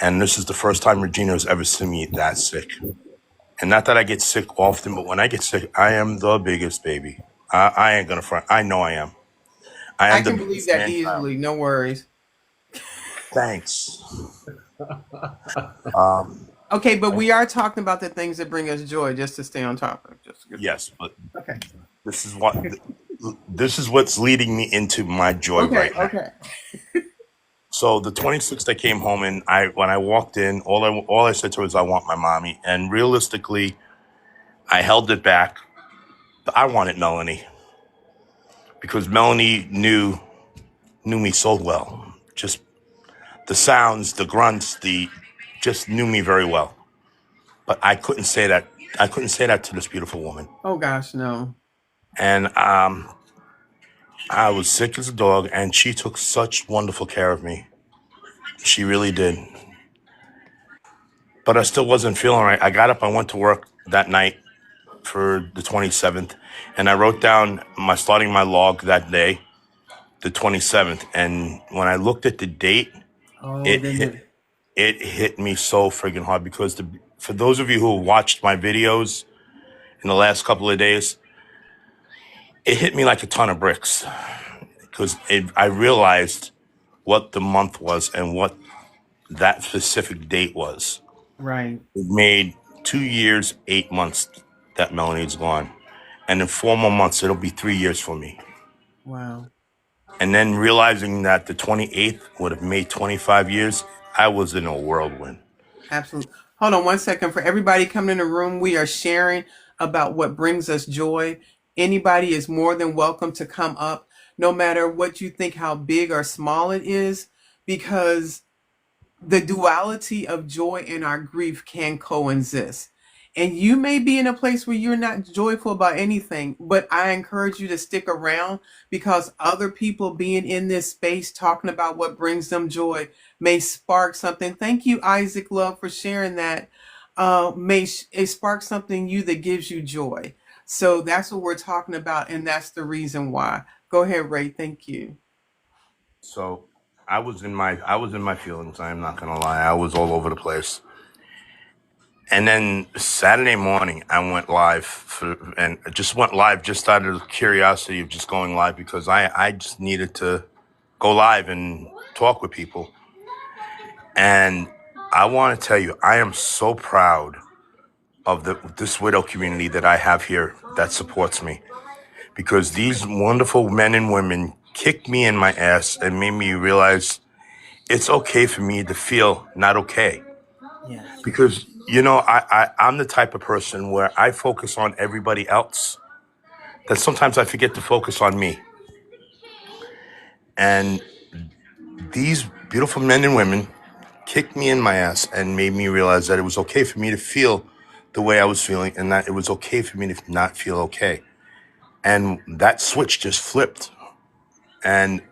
S4: And this is the first time Regina has ever seen me that sick. And not that I get sick often, but when I get sick, I am the biggest baby. I ain't gonna front. I know I am. I
S1: I
S4: am the
S1: can believe
S4: biggest
S1: that
S4: man child.
S1: easily. No worries.
S4: Thanks.
S1: Okay, but we are talking about the things that bring us joy, just to stay on topic. Just good.
S4: Yes, but
S1: Okay.
S4: this is what this is what's leading me into my joy
S1: Okay.
S4: right now.
S1: Okay.
S4: So the 26th, I came home and I when I walked in, all I said to her is I want my mommy. And realistically, I held it back. But I wanted Melanie because Melanie knew me so well. Just the sounds, the grunts, the just knew me very well. But I couldn't say that. I couldn't say that to this beautiful woman.
S1: Oh gosh, no.
S4: And I was sick as a dog, and she took such wonderful care of me. She really did. But I still wasn't feeling right. I got up, I went to work that night for the 27th, and I wrote down starting my log that day, the 27th. And when I looked at the date,
S1: Oh,
S4: it
S1: then
S4: hit
S1: it.
S4: it hit me so friggin' hard because for those of you who watched my videos in the last couple of days, it hit me like a ton of bricks because I realized what the month was and what that specific date was.
S1: Right.
S4: It made 2 years, 8 months that Melanie's gone. And in 4 more months, it'll be 3 years for me.
S1: Wow.
S4: And then realizing that the 28th would have made 25 years, I was in a whirlwind.
S1: Absolutely. Hold on one second. For everybody coming in the room, we are sharing about what brings us joy. Anybody is more than welcome to come up, no matter what you think, how big or small it is, because the duality of joy and our grief can coexist. And you may be in a place where you're not joyful about anything, but I encourage you to stick around because other people being in this space talking about what brings them joy may spark something. Thank you, Isaac Love, for sharing that. It spark something in you that gives you joy. So that's what we're talking about, and that's the reason why. Go ahead, Ray. Thank you.
S4: So I was in my feelings. I am not gonna lie. I was all over the place. And then Saturday morning, I went live and just went live just out of curiosity of just going live because I just needed to go live and talk with people. And I want to tell you, I am so proud of this widow community that I have here that supports me because these wonderful men and women kicked me in my ass and made me realize it's okay for me to feel not okay.
S1: Yes.
S4: Because, I'm the type of person where I focus on everybody else, that sometimes I forget to focus on me. And these beautiful men and women kicked me in my ass and made me realize that it was okay for me to feel the way I was feeling and that it was okay for me to not feel okay. And that switch just flipped. And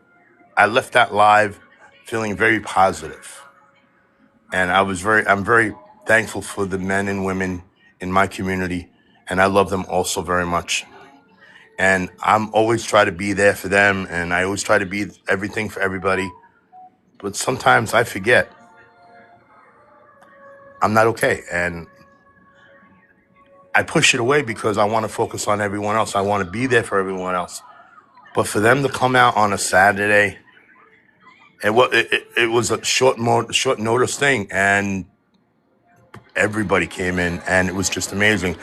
S4: I left that live feeling very positive. And I'm very thankful for the men and women in my community. And I love them also very much. And I'm always try to be there for them. And I always try to be everything for everybody. But sometimes I forget I'm not okay. And I push it away because I want to focus on everyone else. I want to be there for everyone else. But for them to come out on a Saturday, it was a short notice thing, and everybody came in, and it was just amazing.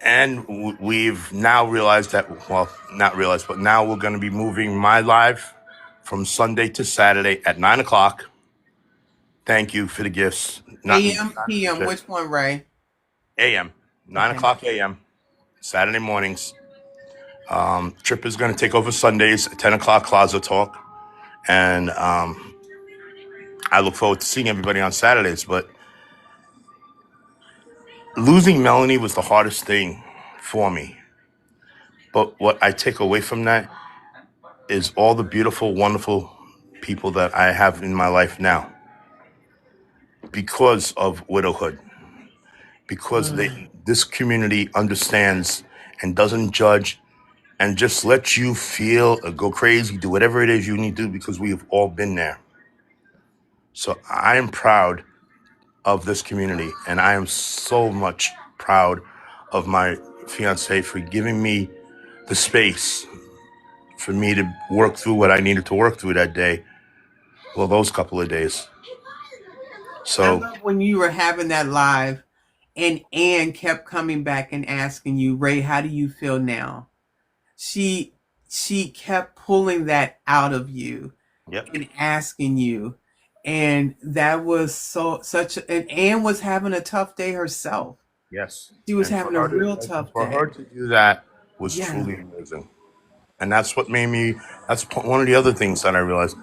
S4: And we've now realized that, well, not realized, but now we're going to be moving my live from Sunday to Saturday at 9 o'clock. Thank you for the gifts. Not
S1: AM, PM, which one, Ray?
S4: a.m. nine
S1: Okay.
S4: o'clock a.m. Saturday mornings. Trip is going to take over Sundays at 10 o'clock Closet Talk. And I look forward to seeing everybody on Saturdays. But losing Melanie was the hardest thing for me. But what I take away from that is all the beautiful, wonderful people that I have in my life now because of widowhood, because this community understands and doesn't judge and just let you feel, go crazy, do whatever it is you need to do because we have all been there. So I am proud of this community, and I am so much proud of my fiance for giving me the space for me to work through what I needed to work through that day. Well, those couple of days.
S1: I
S4: So,
S1: love when you were having that live and Ann kept coming back and asking you, Ray, how do you feel now? She kept pulling that out of you
S4: yep,
S1: and asking you. And that was and Ann was having a tough day herself.
S4: yes,
S1: She was having a real tough
S4: for
S1: day.
S4: her to do that was
S1: Yeah.
S4: truly amazing, and that's what made me. That's one of the other things that I realized.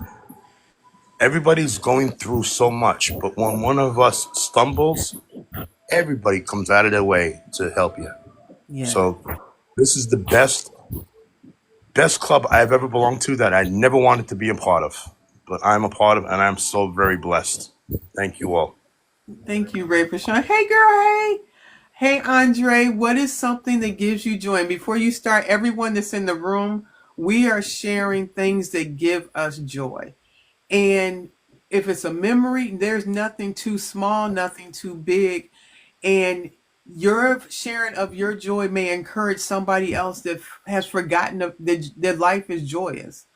S4: Everybody's going through so much, but when one of us stumbles, everybody comes out of their way to help you.
S1: Yeah.
S4: So this is the best club I've ever belonged to that I never wanted to be a part of, but I'm a part of, and I'm so very blessed. Thank you all.
S1: Thank you, Ray Prashant. Hey girl, hey. Hey Andre, what is something that gives you joy? And before you start, everyone that's in the room, we are sharing things that give us joy. And if it's a memory, there's nothing too small, nothing too big. And your sharing of your joy may encourage somebody else that has forgotten that life is joyous.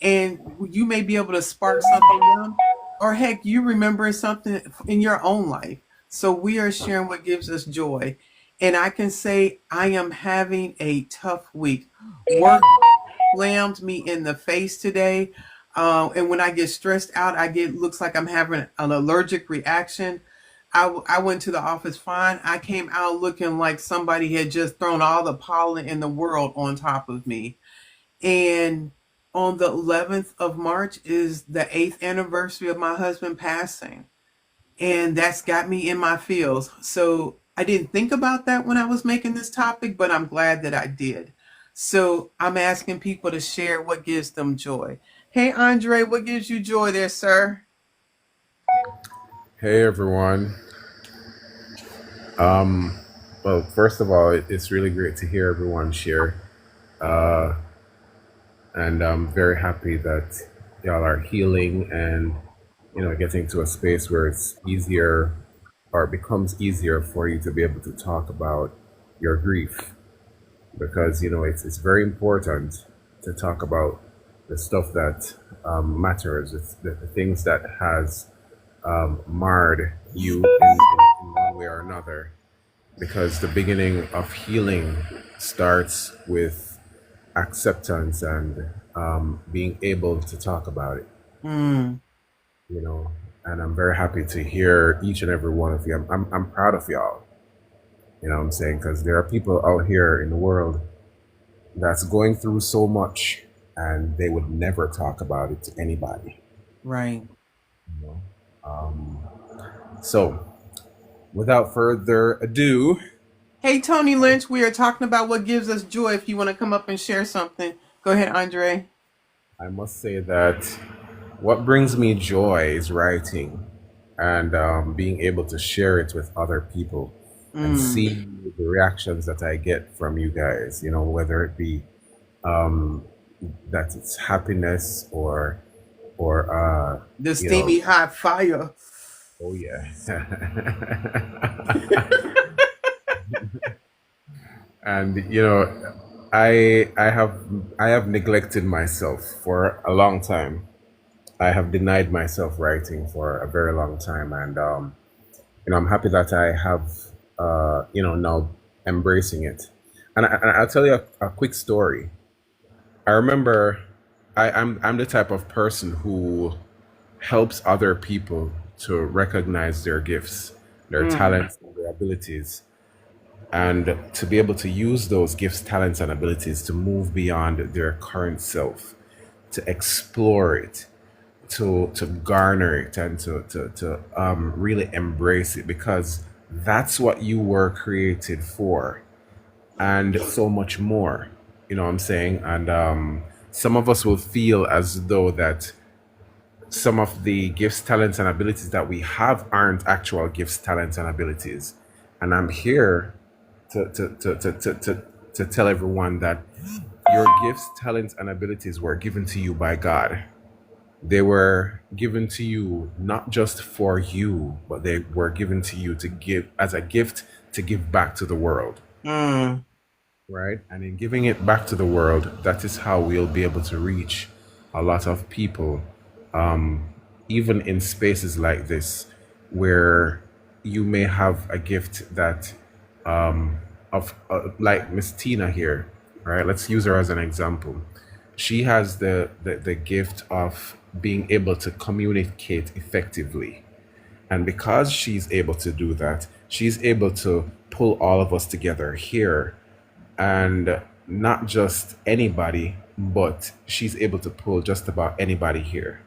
S1: And you may be able to spark something in them, or heck, you remember something in your own life. So we are sharing what gives us joy. And I can say I am having a tough week. Work slammed me in the face today. And when I get stressed out, looks like I'm having an allergic reaction. I went to the office fine. I came out looking like somebody had just thrown all the pollen in the world on top of me. And on the 11th of March is the 8th anniversary of my husband passing. And that's got me in my feels. So I didn't think about that when I was making this topic, but I'm glad that I did. So I'm asking people to share what gives them joy. Hey, Andre, what gives you joy there, sir?
S5: Hey everyone. Well, first of all, it's really great to hear everyone share, uh, and I'm very happy that y'all are healing and getting to a space where it's easier or it becomes easier for you to be able to talk about your grief because it's very important to talk about the stuff that matters. It's the things that has marred you in one way or another because the beginning of healing starts with acceptance and being able to talk about it,
S1: Mm,
S5: you know. And I'm very happy to hear each and every one of you. I'm proud of y'all, you know what I'm saying? Because there are people out here in the world that's going through so much and they would never talk about it to anybody,
S1: right.
S5: you know. So, without further ado,
S1: Hey, Tony Lynch, we are talking about what gives us joy. If you want to come up and share something, go ahead, Andre.
S5: I must say that what brings me joy is writing and being able to share it with other people and
S1: Mm,
S5: see the reactions that I get from you guys, whether it be that it's happiness or
S1: the steamy hot fire.
S5: oh yeah. And I have neglected myself for a long time. I have denied myself writing for a very long time, and I'm happy that I have now embracing it. And I'll tell you a quick story. I remember I'm the type of person who helps other people to recognize their gifts, their
S1: Mm,
S5: talents, and their abilities. and to be able to use those gifts, talents, and abilities to move beyond their current self, to explore it, to garner it, and to really embrace it, because that's what you were created for, and so much more. You know what I'm saying? And some of us will feel as though that some of the gifts, talents, and abilities that we have aren't actual gifts, talents, and abilities. And I'm here to tell everyone that your gifts, talents, and abilities were given to you by God. They were given to you not just for you, but they were given to you to give as a gift to give back to the world,
S1: Mm.
S5: right? And in giving it back to the world, that is how we'll be able to reach a lot of people, even in spaces like this, where you may have a gift that, of like Miss Tina here, right? Let's use her as an example. She has the gift of being able to communicate effectively. And because she's able to do that, she's able to pull all of us together here, and not just anybody, but she's able to pull just about anybody here,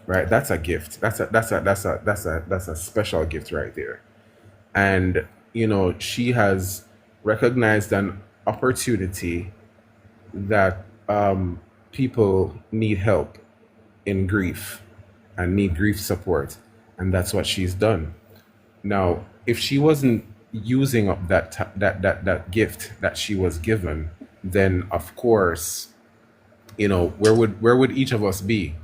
S5: right? That's a gift. That's a special gift right there. And she has recognized an opportunity that people need help in grief and need grief support, and that's what she's done. Now, if she wasn't using up that gift that she was given, then of course, where would each of us be?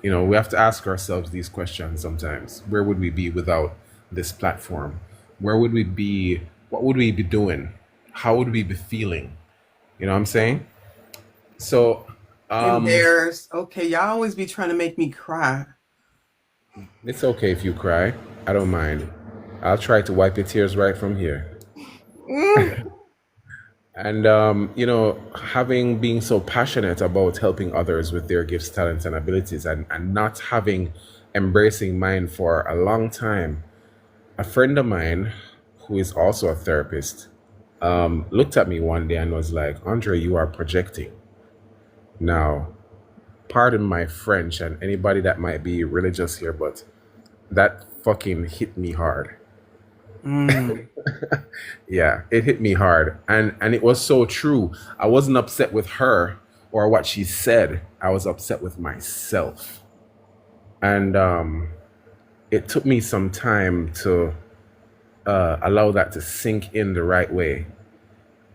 S5: We have to ask ourselves these questions sometimes. Where would we be without this platform? Where would we be? What would we be doing? How would we be feeling? You know what I'm saying? So,
S1: Embarrassed. Okay, y'all always be trying to make me cry.
S5: it's okay if you cry. I don't mind. I'll try to wipe your tears right from here.
S1: Mm.
S5: And having being so passionate about helping others with their gifts, talents, and abilities, and not having embracing mine for a long time. A friend of mine, who is also a therapist, looked at me one day and was like, "Andre, you are projecting." Now, pardon my French and anybody that might be religious here, but that fucking hit me hard.
S1: Mm.
S5: Yeah, it hit me hard. And it was so true. I wasn't upset with her or what she said. I was upset with myself. And it took me some time to allow that to sink in the right way.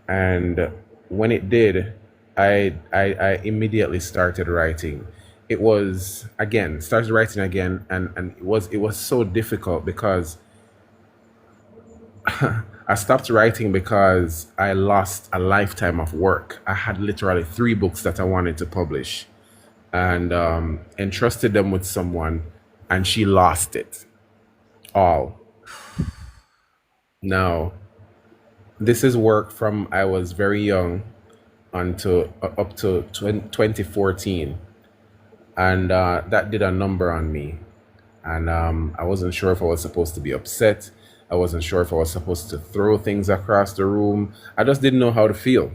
S5: And when it did, I immediately started writing. It was again, started writing again, and it was so difficult because I stopped writing because I lost a lifetime of work. I had literally 3 books that I wanted to publish, and entrusted them with someone, and she lost it all. Now, this is work from I was very young until up to 2014, and that did a number on me. And I wasn't sure if I was supposed to be upset. I wasn't sure if I was supposed to throw things across the room. I just didn't know how to feel.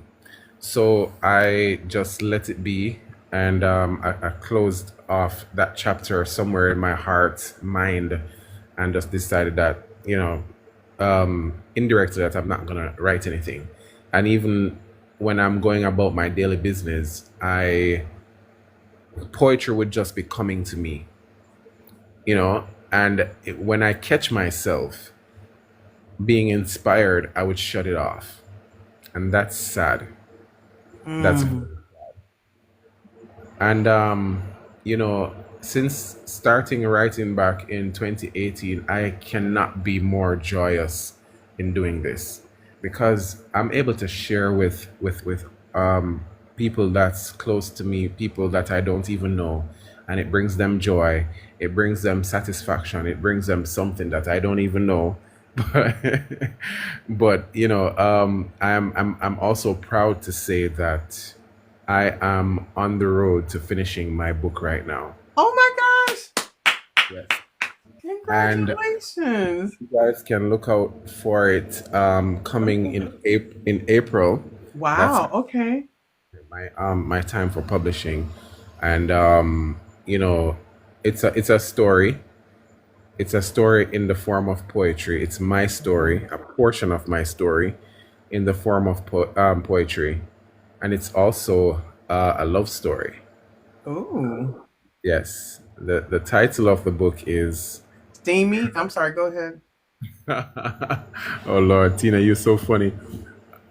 S5: So I just let it be, and I closed off that chapter somewhere in my heart, mind, and just decided that, indirectly, that I'm not gonna write anything. And even when I'm going about my daily business, poetry would just be coming to me, and when I catch myself being inspired, I would shut it off, and that's sad. That's
S1: Mm.
S5: And since starting writing back in 2018, I cannot be more joyous in doing this, because I'm able to share with people that's close to me, people that I don't even know, and it brings them joy, it brings them satisfaction, it brings them something that I don't even know. But I'm also proud to say that I am on the road to finishing my book right now.
S1: Oh my gosh.
S5: Yes. And
S1: Congratulations.
S5: you guys can look out for it coming
S1: Okay.
S5: in April. That's
S1: Wow. Okay.
S5: my time for publishing, and you know, it's a story. It's a story in the form of poetry. It's my story, a portion of my story, in the form of poetry, and it's also a love story.
S1: Oh,
S5: Yes, the title of the book is.
S1: steamy. I'm sorry. Go ahead.
S5: Oh Lord, Tina, you're so funny.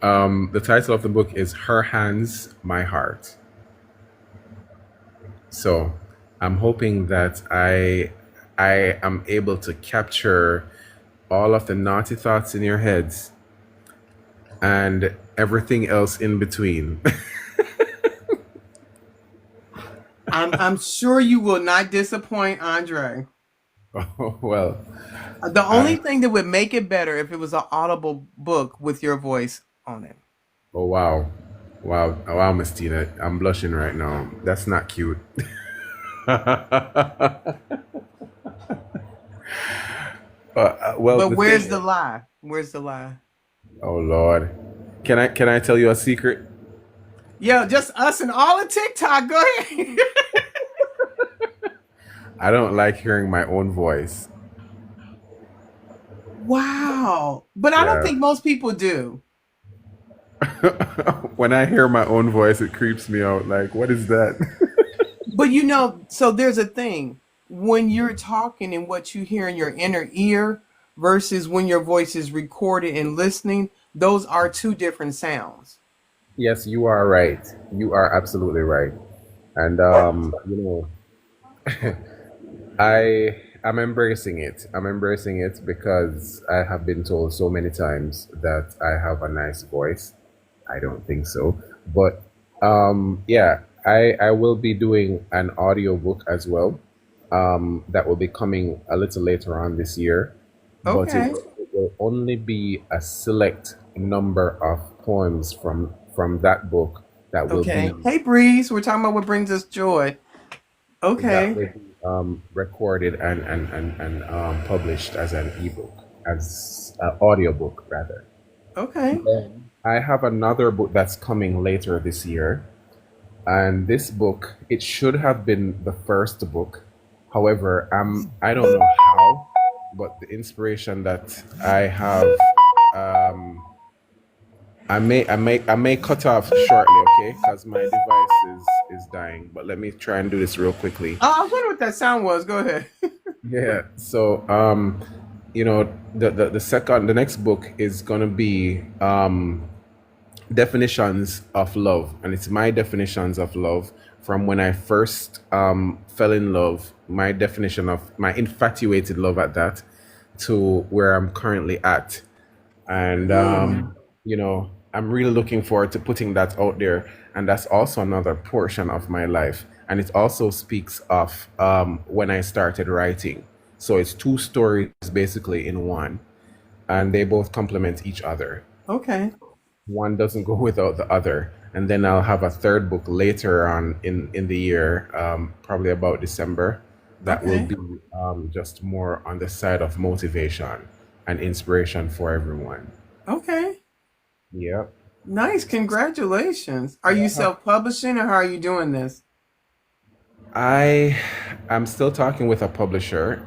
S5: The title of the book is Her Hands, My Heart. So I'm hoping that I am able to capture all of the naughty thoughts in your heads and everything else in between.
S1: I'm sure you will not disappoint Andre.
S5: Oh, well,
S1: The only
S5: I,
S1: thing that would make it better if it was an audible book with your voice on it.
S5: oh wow. Wow, oh, wow, Miss Tina, I'm blushing right now. That's not cute. Well,
S1: But
S5: the
S1: where's
S5: thing.
S1: the lie? Where's the lie?
S5: Oh Lord, can I tell you a secret?
S1: Yo, just us and all of TikTok. Go ahead.
S5: I don't like hearing my own voice.
S1: Wow. But I don't
S5: Yeah.
S1: think most people do.
S5: When I hear my own voice, it creeps me out. Like, what is that?
S1: But so there's a thing when you're talking and what you hear in your inner ear versus when your voice is recorded and listening, those are two different sounds.
S5: Yes, you are right. You are absolutely right. And I'm embracing it. I'm embracing it because I have been told so many times that I have a nice voice. I don't think so. But yeah, I will be doing an audiobook as well. That will be coming a little later on this year. But
S1: Okay.
S5: it will only be a select number of poems from that book that will
S1: Okay.
S5: be
S1: Hey, Breeze. We're talking about what brings us joy.
S5: that
S1: Okay.
S5: will be recorded and published as an ebook, as an audiobook rather.
S1: Okay.
S5: Then I have another book that's coming later this year, and this book it should have been the first book. However, I don't know how, but the inspiration that I have, um, I may cut off shortly, okay? Because my device is dying. But let me try and do this real quickly.
S1: Oh, I was wondering what that sound was. Go ahead.
S5: Yeah. So, the next book is gonna be definitions of love, and it's my definitions of love from when I first fell in love, my definition of my infatuated love at that, to where I'm currently at. And
S1: Mm.
S5: I'm really looking forward to putting that out there, and that's also another portion of my life, and it also speaks of when I started writing. So it's two stories basically in one, and they both complement each other.
S1: Okay.
S5: One doesn't go without the other. And then I'll have a third book later on in the year, probably about December, that will
S1: Okay.
S5: be just more on the side of motivation and inspiration for everyone.
S1: Okay.
S5: Yep.
S1: Nice. Congratulations. Are you
S5: Yeah.
S1: self-publishing or how are you doing this?
S5: I am still talking with a publisher.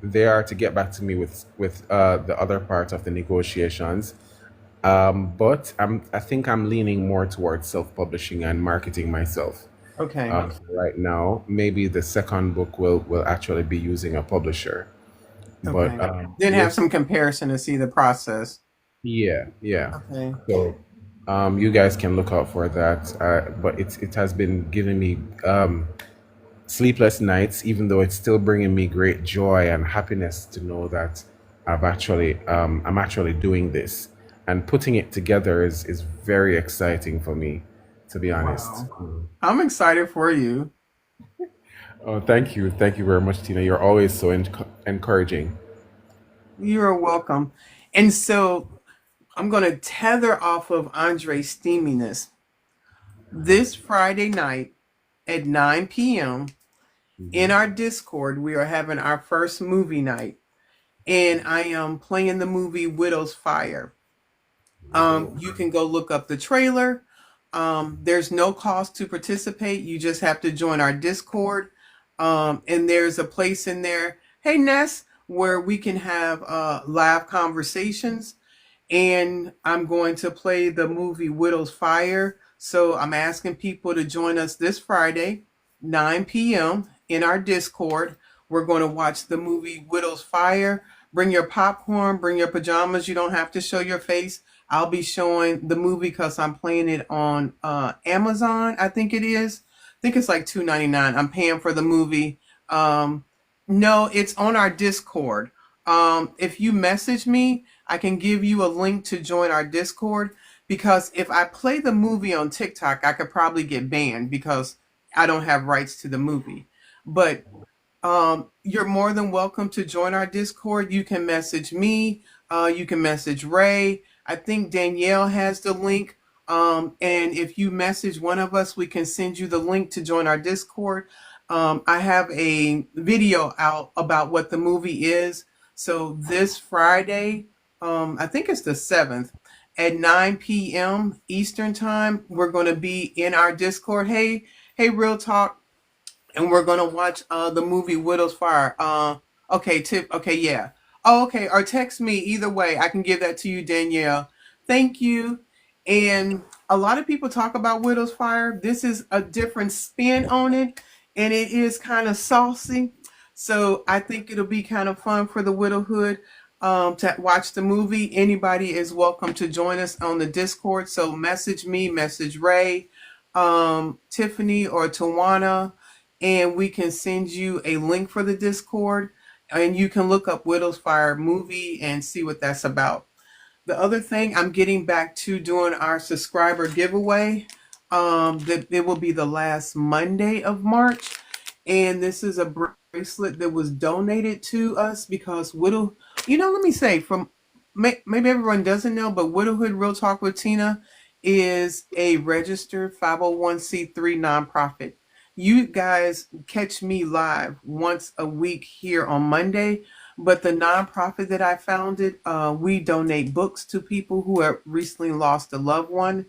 S5: They are to get back to me with the other part of the negotiations. But I think I'm leaning more towards self-publishing and marketing myself.
S1: Okay.
S5: Right now, maybe the second book will actually be using a publisher. But
S1: Okay. Then
S5: we'll
S1: have some comparison to see the process.
S5: yeah, yeah.
S1: Okay.
S5: So you guys can look out for that. But it has been giving me sleepless nights, even though it's still bringing me great joy and happiness to know that I'm actually doing this, and putting it together is very exciting for me, to be honest.
S1: Wow. I'm excited for you.
S5: Oh, thank you very much, Tina. You're always so encouraging.
S1: You're welcome. And so I'm going to tether off of Andre's steaminess. This Friday night at 9 p.m., In
S5: Hmm.
S1: our Discord, we are having our first movie night, and I am playing the movie Widow's Fire.
S5: Widow.
S1: You can go look up the trailer. There's no cost to participate. You just have to join our Discord. And there's a place in there, hey Ness, where we can have live conversations, and I'm going to play the movie Widow's Fire. So I'm asking people to join us this Friday, 9 p.m. in our Discord. We're going to watch the movie Widow's Fire. Bring your popcorn, bring your pajamas. You don't have to show your face. I'll be showing the movie because I'm playing it on Amazon. I think it is. I think it's like $2.99. I'm paying for the movie. Um, no, it's on our Discord. If you message me, I can give you a link to join our Discord, because if I play the movie on TikTok, I could probably get banned because I don't have rights to the movie. But you're more than welcome to join our Discord. You can message me. You can message Ray. I think Danielle has the link. And if you message one of us, we can send you the link to join our Discord. I have a video out about what the movie is. So this Friday, I think it's the 7th, at 9 p.m. Eastern time, we're going to be in our Discord. Hey, Real Talk, and we're gonna watch the movie Widow's Fire. Okay, tip. Okay, yeah. Oh, okay. Or text me either way. I can give that to you, Danielle. Thank you. And a lot of people talk about Widow's Fire. This is a different spin on it, and it is kind of saucy. So I think it'll be kind of fun for the widowhood to watch the movie. Anybody is welcome to join us on the Discord. So message me, message Ray, Tiffany, or Tawana, and we can send you a link for the Discord, and you can look up Widow's Fire movie and see what that's about. The other thing, I'm getting back to doing our subscriber giveaway. That it will be the last Monday of March, and this is a bracelet that was donated to us because Widow. Let me say, from maybe everyone doesn't know, but Widowhood Real Talk with Tina is a registered 501c3 nonprofit. You guys catch me live once a week here on Monday, but the nonprofit that I founded, we donate books to people who have recently lost a loved one.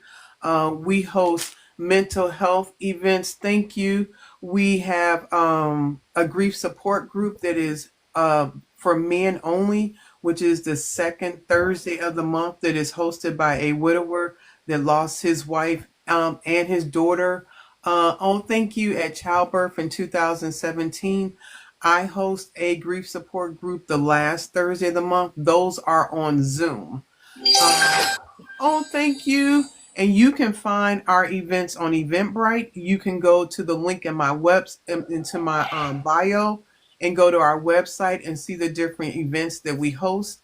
S1: We host mental health events. Thank you. We have a grief support group that is for men only, which is the second Thursday of the month, that is hosted by a widower that lost his wife and his daughter. Thank you, at childbirth in 2017. I host a grief support group the last Thursday of the month. Those are on Zoom. Um, thank you. And you can find our events on Eventbrite. You can go to the link in my into my bio, and go to our website and see the different events that we host.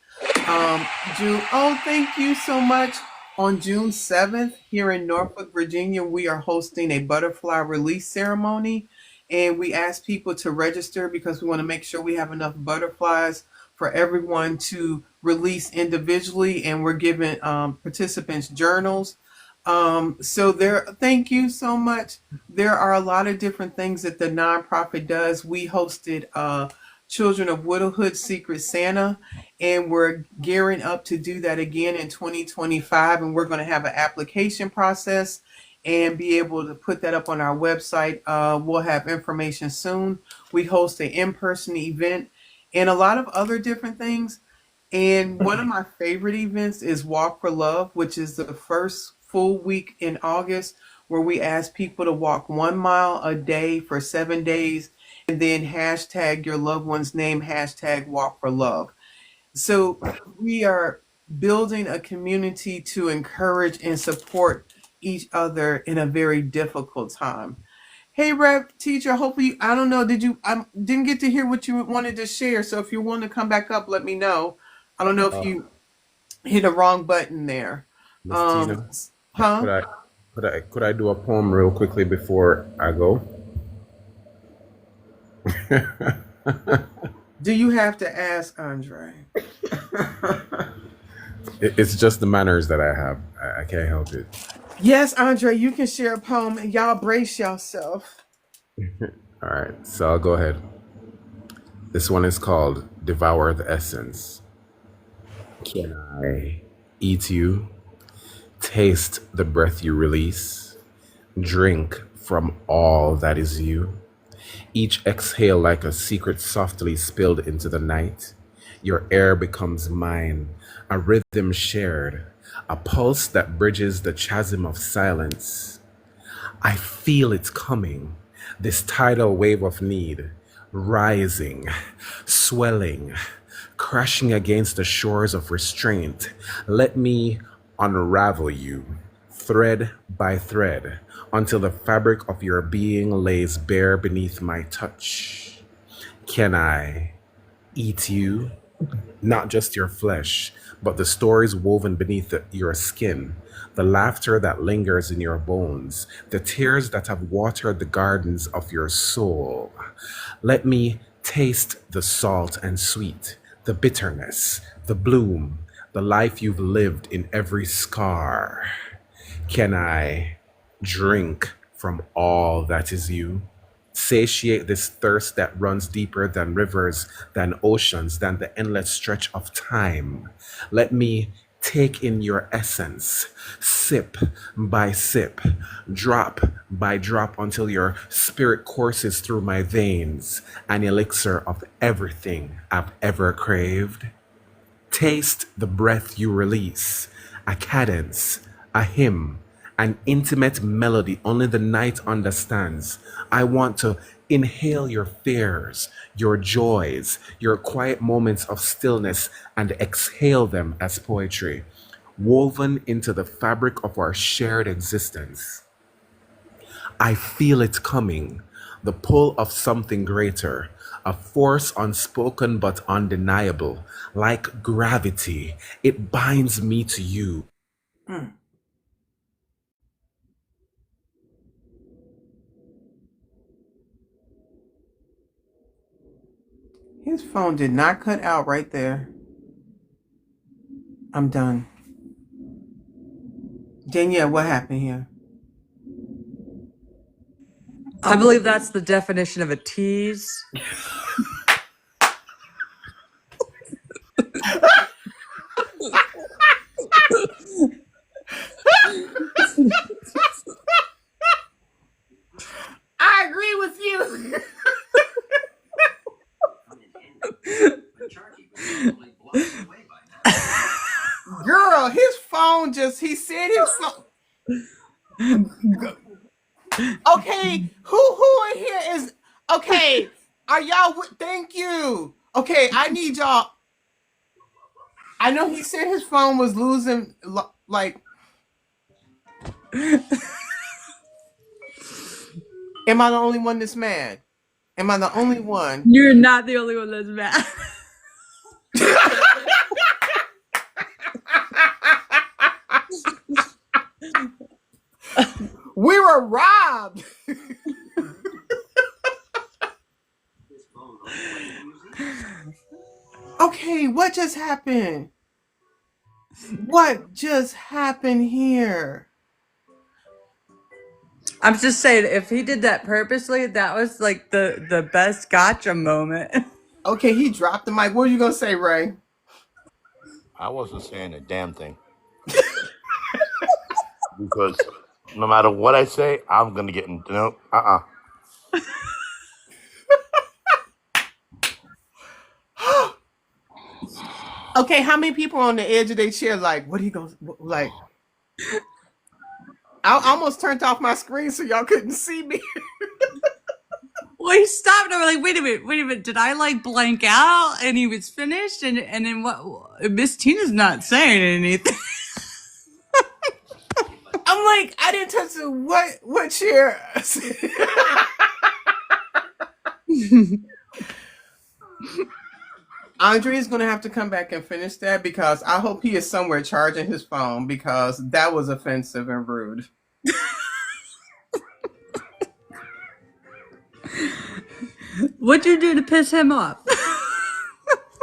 S1: June. Oh, thank you so much. On June 7th, here in Norfolk, Virginia, we are hosting a butterfly release ceremony, and we ask people to register because we want to make sure we have enough butterflies for everyone to release individually, and we're giving participants journals. So there, thank you so much. There are a lot of different things that the nonprofit does. We hosted Children of Widowhood Secret Santa, and we're gearing up to do that again in 2025. And we're going to have an application process and be able to put that up on our website. We'll have information soon. We host an in-person event and a lot of other different things. And one of my favorite events is Walk for Love, which is the first full week in August, where we ask people to walk 1 mile a day for 7 days, and then hashtag your loved one's name, hashtag Walk for Love. So we are building a community to encourage and support each other in a very difficult time. Hey, Rep Teacher, hopefully, I don't know, I didn't get to hear what you wanted to share. So if you want to come back up, let me know. I don't know if
S5: Uh,
S1: you hit a wrong button there.
S5: Miss Tina,
S1: Um, huh?
S5: could I could I do a poem real quickly before I go?
S1: Do you have to ask, Andre?
S5: It's just the manners that I have. I can't help it.
S1: Yes, Andre, you can share a poem, and y'all brace yourself.
S5: All right, so I'll go ahead. This one is called Devour the Essence. Can I eat you? Taste the breath you release. Drink from all that is you. Each exhale like a secret softly spilled into the night. Your air becomes mine, a rhythm shared, a pulse that bridges the chasm of silence. I feel it coming, this tidal wave of need, rising, swelling, crashing against the shores of restraint. Let me unravel you, thread by thread, until the fabric of your being lays bare beneath my touch. Can I eat you? Not just your flesh, but the stories woven beneath your skin, the laughter that lingers in your bones, the tears that have watered the gardens of your soul. Let me taste the salt and sweet, the bitterness, the bloom, the life you've lived in every scar. Can I drink from all that is you? Satiate this thirst that runs deeper than rivers, than oceans, than the endless stretch of time. Let me take in your essence, sip by sip, drop by drop, until your spirit courses through my veins, an elixir of everything I've ever craved. Taste the breath you release, a cadence, a hymn, an intimate melody only the night understands. I want to inhale your fears, your joys, your quiet moments of stillness, and exhale them as poetry, woven into the fabric of our shared existence. I feel it coming, the pull of something greater, a force unspoken but undeniable, like gravity. It binds me to you.
S1: Mm. His phone did not cut out right there. I'm done. Danielle, what happened here?
S3: I believe that's the definition of a tease.
S1: I agree with you. Girl, his phone he said his phone. Okay, who in here is, okay, are y'all, thank you. Okay, I need y'all. I know he said his phone was losing, like, am I the only one that's mad? Am I the only one?
S3: You're not the only one that's mad.
S1: We were robbed. Okay, what just happened? What just happened here?
S3: I'm just saying, if he did that purposely, that was like the best gotcha moment.
S1: Okay, he dropped the mic. What are you gonna say, Ray?
S4: I wasn't saying a damn thing because no matter what I say, I'm gonna get in. No,
S1: Okay, how many people on the edge of their chair? Like, what are you gonna like? I almost turned off my screen so y'all couldn't see me.
S3: Well, he stopped. And I'm like, wait a minute. Did I like blank out? And he was finished. And then what? Miss Tina's not saying anything.
S1: I'm like, I didn't touch the what chair? Andre is gonna have to come back and finish that because I hope he is somewhere charging his phone because that was offensive and rude.
S3: What'd you do to piss him off?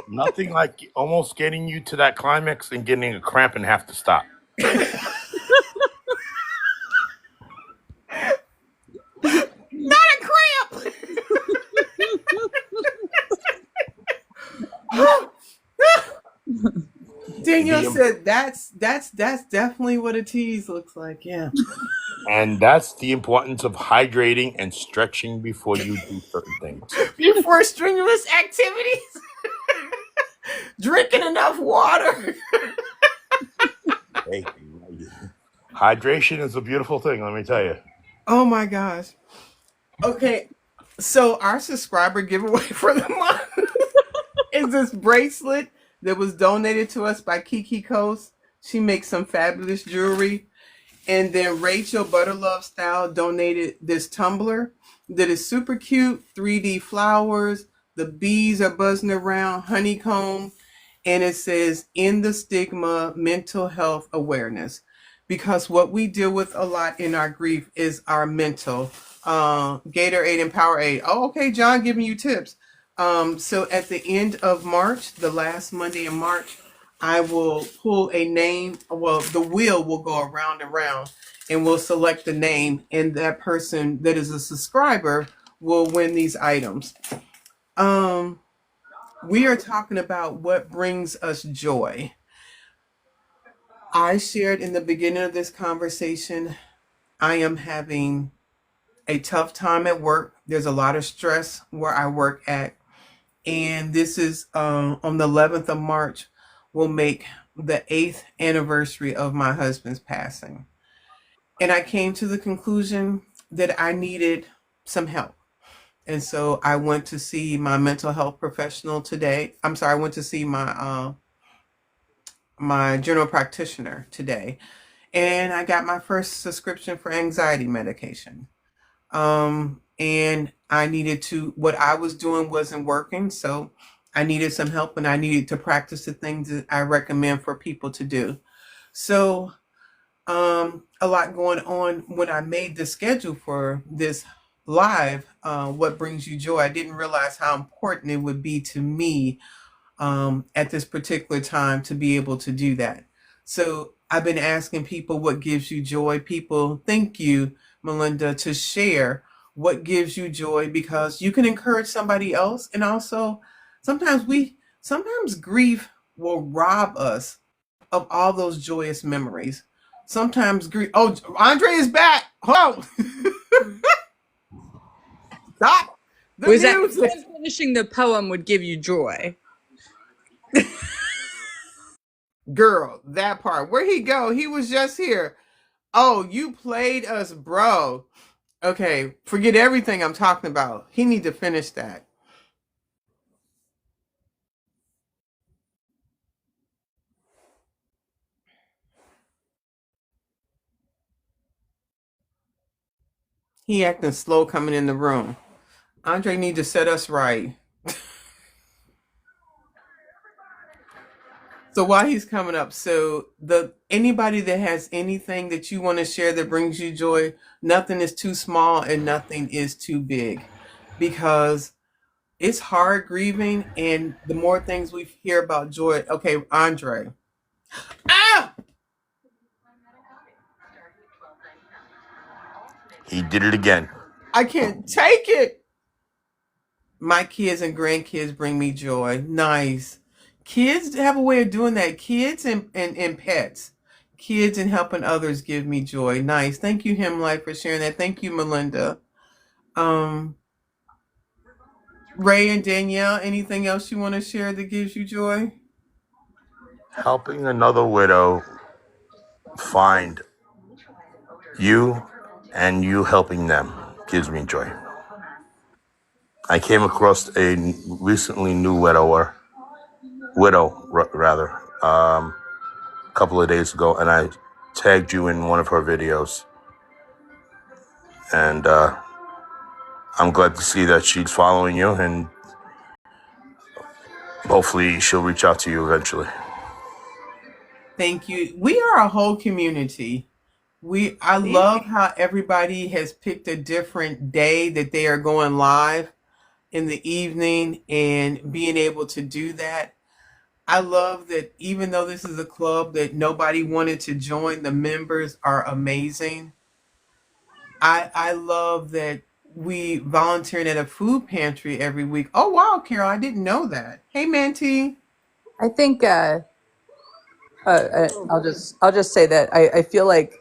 S4: nothing like almost getting you to that climax and getting a cramp and have to stop.
S1: Not a cramp. Danielle
S4: The
S1: said that's definitely what a tease looks like. Yeah.
S4: and that's the importance of hydrating and stretching before you do certain things.
S1: Before strenuous activities, drinking enough water.
S4: Hey, hydration is a beautiful thing. Let me tell you.
S1: Oh my gosh. Okay, so our subscriber giveaway for the month is this bracelet that was donated to us by Kiki Coast. She makes some fabulous jewelry. And then Rachel Butterlove Style donated this tumbler that is super cute, 3D flowers. The bees are buzzing around, honeycomb, and it says "In the Stigma, Mental Health Awareness," because what we deal with a lot in our grief is our mental. Gatorade and Powerade. Oh, okay, John, giving you tips. So at the end of March, the last Monday in March, I will pull a name. Well, the wheel will go around and round, and we'll select the name, and that person that is a subscriber will win these items. Um, we are talking about what brings us joy. I shared in the beginning of this conversation, I am having a tough time at work. There's a lot of stress where I work at. And this is on the 11th of March, will make the 8th anniversary of my husband's passing. And I came to the conclusion that I needed some help. And so I went to see my mental health professional today. I'm sorry, I went to see my general practitioner today, and I got my first subscription for anxiety medication. And I needed to, what I was doing wasn't working, so I needed some help, and I needed to practice the things that I recommend for people to do. So, a lot going on when I made the schedule for this live. What brings you joy? I didn't realize how important it would be to me at this particular time to be able to do that. So I've been asking people what gives you joy. People, thank you, Melinda, to share what gives you joy, because you can encourage somebody else. And also, sometimes grief will rob us of all those joyous memories. Sometimes grief. Oh, Andre is back. Hold on. Stop the
S3: Was that
S1: music.
S3: finishing the poem would give you joy?
S1: Girl, that part. Where'd he go? He was just here. Oh, you played us, bro. Okay, forget everything I'm talking about. He need to finish that. He acting slow coming in the room. Andre need to set us right. So while he's coming up, so the anybody that has anything that you want to share that brings you joy, nothing is too small and nothing is too big, because it's hard grieving, and the more things we hear about joy. Okay, Andre. Ah!
S4: He did it again.
S1: I can't take it. My kids and grandkids bring me joy. Nice. Kids have a way of doing that. Kids and pets. Kids and helping others give me joy. Nice. Thank you, Hemlight, for sharing that. Thank you, Melinda. Um, Ray and Danielle, anything else you want to share that gives you joy?
S4: Helping another widow find you and you helping them gives me joy. I came across a recently new widow rather, a couple of days ago, and I tagged you in one of her videos, and I'm glad to see that she's following you, and hopefully she'll reach out to you eventually.
S1: Thank you. We are a whole community. I love how everybody has picked a different day that they are going live in the evening and being able to do that. I love that even though this is a club that nobody wanted to join, the members are amazing. I love that we volunteering at a food pantry every week. Oh wow, Carol, I didn't know that. Hey Manty.
S3: I think I'll just say that I feel like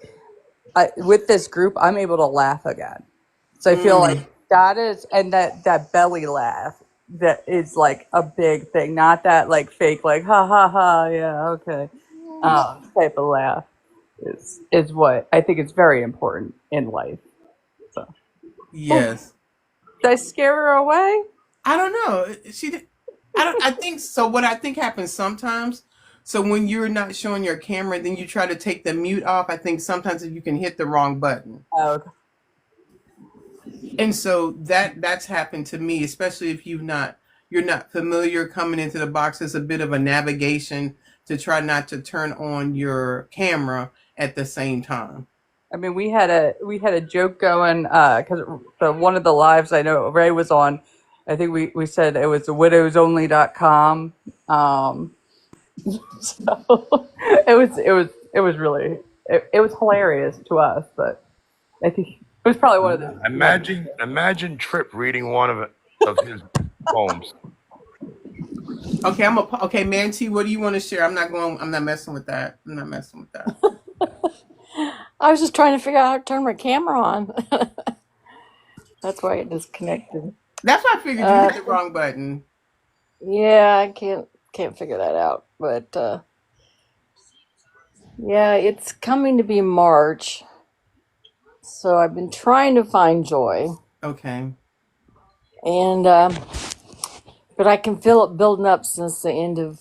S3: with this group, I'm able to laugh again. So I feel like
S1: Mm,
S3: that is, and that belly laugh that is like a big thing, not that like fake, like ha ha ha, yeah, okay, type of laugh is what I think is very important in life. So, oh,
S1: yes.
S3: did I scare her away?
S1: I don't know. She did. I don't. I think so. What I think happens sometimes. So when you're not showing your camera, then you try to take the mute off. I think sometimes if you can hit the wrong button,
S3: Oh, okay.
S1: and so that's happened to me, especially if you're not familiar coming into the box. It's a bit of a navigation to try not to turn on your camera at the same time.
S3: I mean, we had a joke going because the one of the lives I know Ray was on. I think we said it was widowsonly.com. So it was really it was hilarious to us, but I think it was probably one of the more.
S4: Imagine Trip reading one of his poems.
S1: Okay, okay, Manti. What do you want to share? I'm not going. I'm not messing with that. I'm not messing with that.
S6: I was just trying to figure out how to turn my camera on. That's why it disconnected.
S1: That's why I figured you
S6: Uh,
S1: hit the wrong button.
S6: yeah, I can't figure that out. But yeah, it's coming to be March, so I've been trying to find joy,
S1: Okay.
S6: and but I can feel it building up since the end of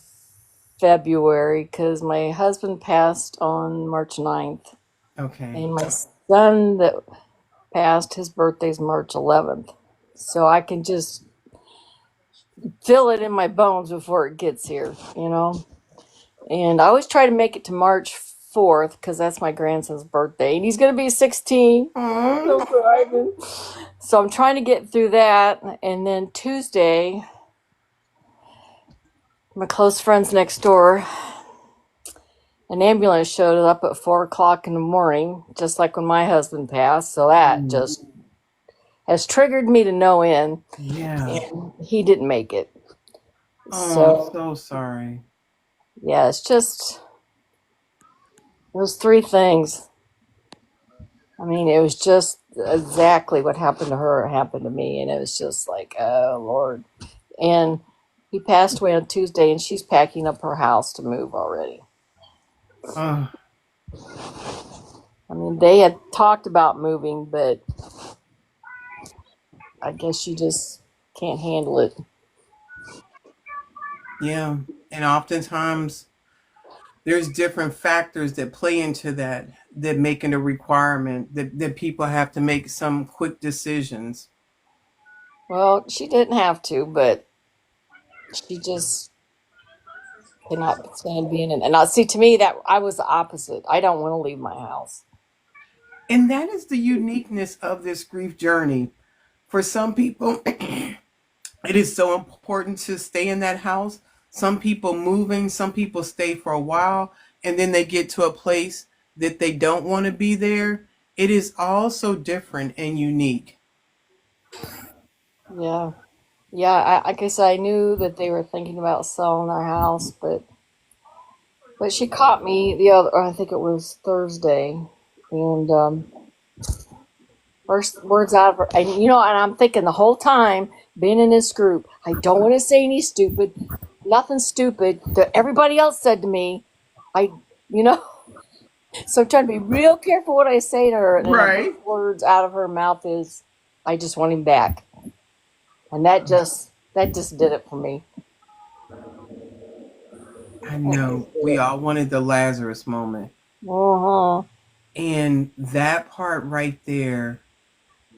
S6: February because my husband passed on March 9th,
S1: Okay.
S6: and my son that passed, his birthday's March 11th. So I can just feel it in my bones before it gets here, you know? And I always try to make it to March 4th because that's my grandson's birthday. And he's going to be 16.
S1: Aww.
S6: So driving. So I'm trying to get through that. And then Tuesday, my close friends next door, an ambulance showed up at 4 o'clock in the morning, just like when my husband passed. So that
S1: Mm,
S6: just has triggered me to no end.
S1: yeah.
S6: And he didn't make it.
S1: Oh, I'm
S6: So,
S1: so sorry.
S6: yeah, it's just those three things. I mean, it was just exactly what happened to her happened to me, and it was just like, oh Lord. And he passed away on Tuesday, and she's packing up her house to move already.
S1: Oh,
S6: I mean, they had talked about moving, but I guess she just can't handle it.
S1: yeah. And oftentimes there's different factors that play into that making a requirement that people have to make some quick decisions.
S6: Well, she didn't have to, but she just cannot stand being in. And I see, to me, that I was the opposite. I don't want to leave my house.
S1: And that is the uniqueness of this grief journey. For some people, it is so important to stay in that house. Some people moving, some people stay for a while, and then they get to a place that they don't want to be there. It is all so different and unique.
S6: Yeah. Yeah, I guess I knew that they were thinking about selling our house, but she caught me the other, I think it was Thursday, and first words out of her, and and I'm thinking the whole time being in this group, I don't want to say any stupid, nothing stupid that everybody else said to me. I, you know, so I'm trying to be real careful what I say to her, and then the
S1: Right.
S6: first words out of her mouth is, "I just want him back," and that just did it for me.
S1: I
S6: That just
S1: know.
S6: did
S1: We
S6: it.
S1: all wanted the Lazarus moment.
S6: Uh-huh.
S1: And that part right there.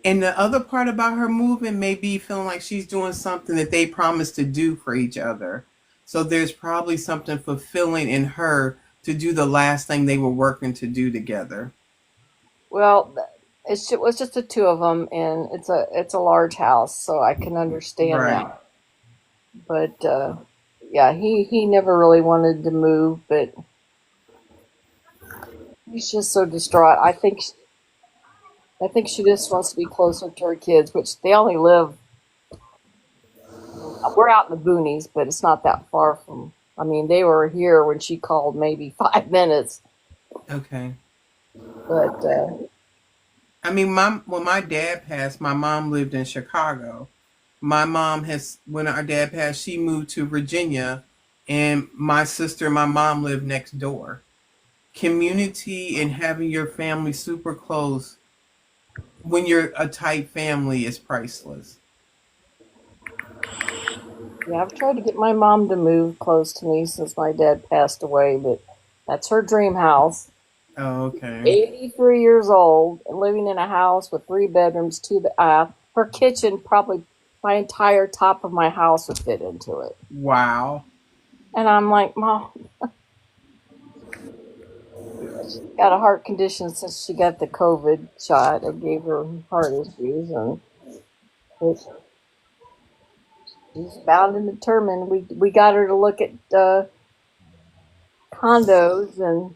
S1: And the other part about her movement may be feeling like she's doing something that they promised to do for each other. So there's probably something fulfilling in her to do the last thing they were working to do together.
S6: Well, it was just the two of them, and it's a large house, so I can understand
S1: Right.
S6: that. But yeah, he never really wanted to move, but he's just so distraught. I think she just wants to be closer to her kids, which they only live. We're out in the boonies, but it's not that far from I mean, they were here when she called, maybe 5 minutes.
S1: Okay.
S6: But
S1: I mean, when my dad passed, my mom lived in Chicago. My mom has, when our dad passed, she moved to Virginia, and my sister and my mom live next door. Community and having your family super close when you're a tight family is priceless.
S6: yeah, I've tried to get my mom to move close to me since my dad passed away, but that's her dream house.
S1: Oh, okay.
S6: 83 years old, living in a house with 3 bedrooms, her kitchen, probably my entire top of my house would fit into it.
S1: Wow.
S6: And I'm like, Mom, she's got a heart condition since she got the COVID shot. It gave her heart issues, and it, she's bound and determined. We got her to look at condos, and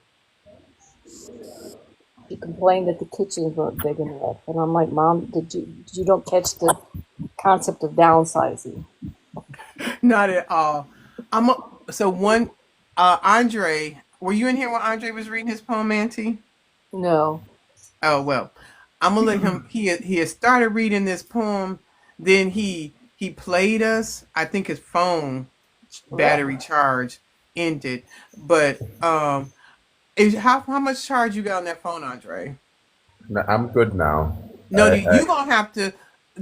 S6: she complained that the kitchens weren't big enough. And I'm like, Mom, did you don't catch the concept of downsizing?
S1: Not at all. I'm a, so one Andre, were you in here when Andre was reading his poem, Auntie?
S6: No.
S1: Oh well. I'm gonna let him he had started reading this poem, then he played us. I think his phone battery charge ended. But how much charge you got on that phone, Andre?
S5: No, I'm good now.
S1: No, you gonna have to.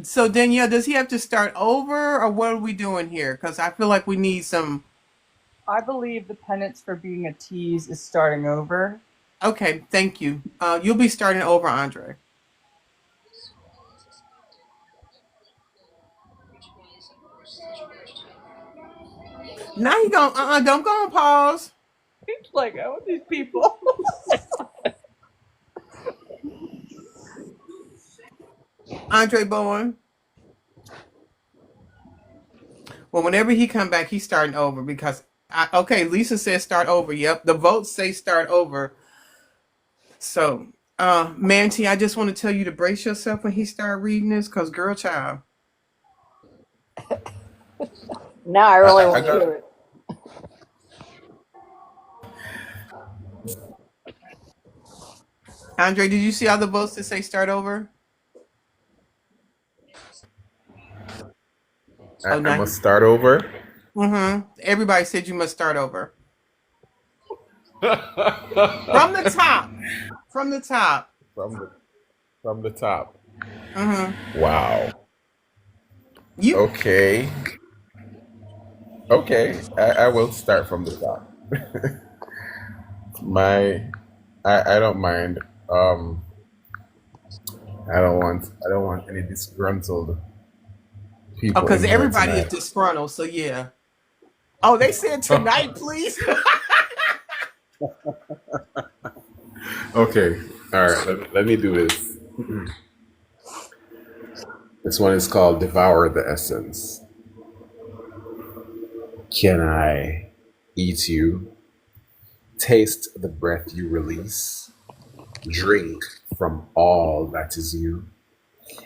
S1: So Danielle, does he have to start over, or what are we doing here? Because I feel like we need some.
S3: I believe the penance for being a tease is starting over.
S1: Okay, thank you. You'll be starting over, Andre. Now you gonna don't go on pause.
S3: Like, I want these people.
S1: Andre Bowen. Well, whenever he come back, he's starting over because okay, Lisa says start over. Yep, the votes say start over. So, Manty, I just want to tell you to brace yourself when he start reading this, cause girl, child,
S6: Now I
S5: I,
S6: really
S5: I
S6: want to
S5: got.
S6: hear it.
S1: Andre, did you see all the votes that say start over? Oh,
S5: I
S1: no.
S5: must start over.
S1: Mm-hmm. Everybody said you must start over
S5: from
S1: from the top. From the top.
S5: the from the top.
S1: Mm-hmm.
S5: Wow.
S1: You
S5: Okay. Okay. I will start from the top. My I don't mind. I don't want any disgruntled
S1: Oh,
S5: people
S1: because
S5: in here
S1: everybody is
S5: tonight.
S1: disgruntled. So yeah. Oh, they said tonight, please.
S5: Okay. All right. Let me do this. This one is called Devour the Essence. Can I eat you? Taste the breath you release. Drink from all that is you.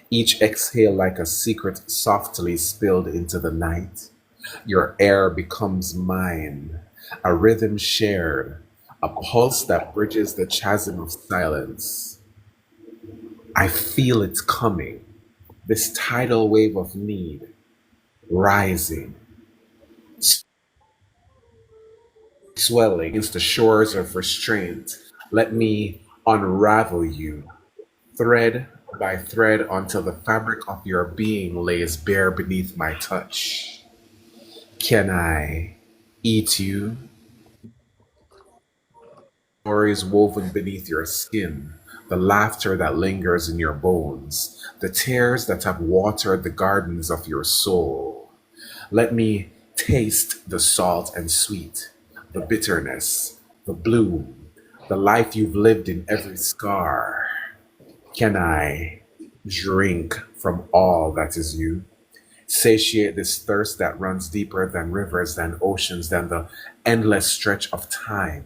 S5: Each exhale like a secret softly spilled into the night. Your air becomes mine, a rhythm shared, a pulse that bridges the chasm of silence. I feel it coming, this tidal wave of need, rising, swelling against the shores of restraint. Let me unravel you, thread by thread, until the fabric of your being lays bare beneath my touch. Can I eat you? Stories woven beneath your skin, the laughter that lingers in your bones, the tears that have watered the gardens of your soul. Let me taste the salt and sweet, the bitterness, the bloom, the life you've lived in every scar. Can I drink from all that is you? Satiate this thirst that runs deeper than rivers, than oceans, than the endless stretch of time.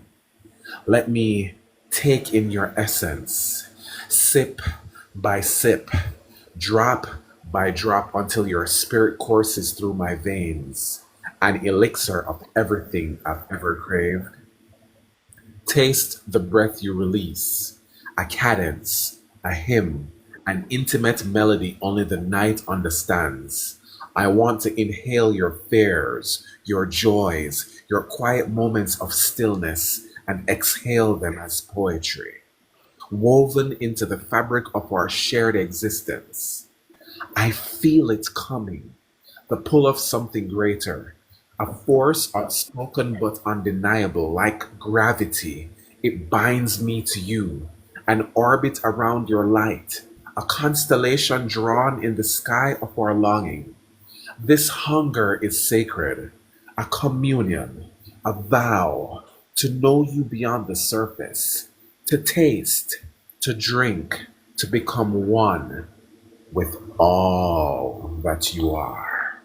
S5: Let me take in your essence, sip by sip, drop by drop, until your spirit courses through my veins. an elixir of everything I've ever craved. Taste the breath you release, a cadence, a hymn, an intimate melody only the night understands. I want to inhale your fears, your joys, your quiet moments of stillness, and exhale them as poetry, woven into the fabric of our shared existence. I feel it coming, the pull of something greater, a force unspoken but undeniable, like gravity. It binds me to you, an orbit around your light, a constellation drawn in the sky of our longing. This hunger is sacred, a communion, a vow to know you beyond the surface, to taste, to drink, to become one with all that you are.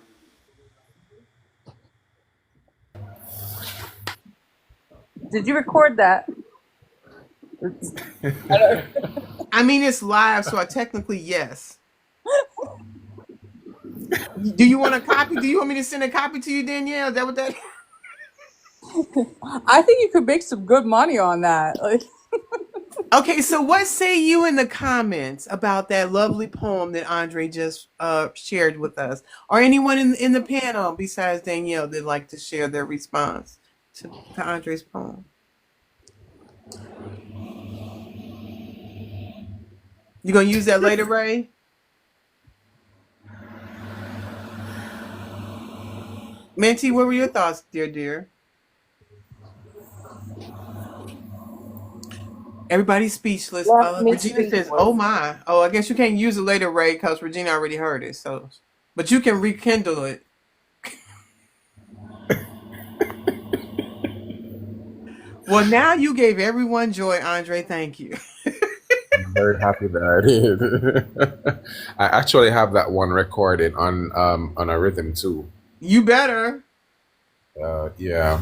S3: Did you record that?
S1: I mean, it's live, so I technically yes. Do you want a copy? Do you want me to send a copy to you, Danielle? Is that what that?
S3: I think you could make some good money on that. Like,
S1: Okay, so what say you in the comments about that lovely poem that Andre just shared with us, or anyone in the panel besides Danielle that'd like to share their response to Andre's poem? You gonna use that later, Ray? Minty, what were your thoughts, dear? Everybody's speechless.
S6: Left me
S1: Regina says, "Oh
S6: speechless.
S1: my." Oh, I guess you can't use it later, Ray, because Regina already heard it. So, but you can rekindle it. Well, now you gave everyone joy, Andre. Thank you.
S5: I'm very happy that I did. I actually have that one recorded on a rhythm too.
S1: You better.
S5: Yeah.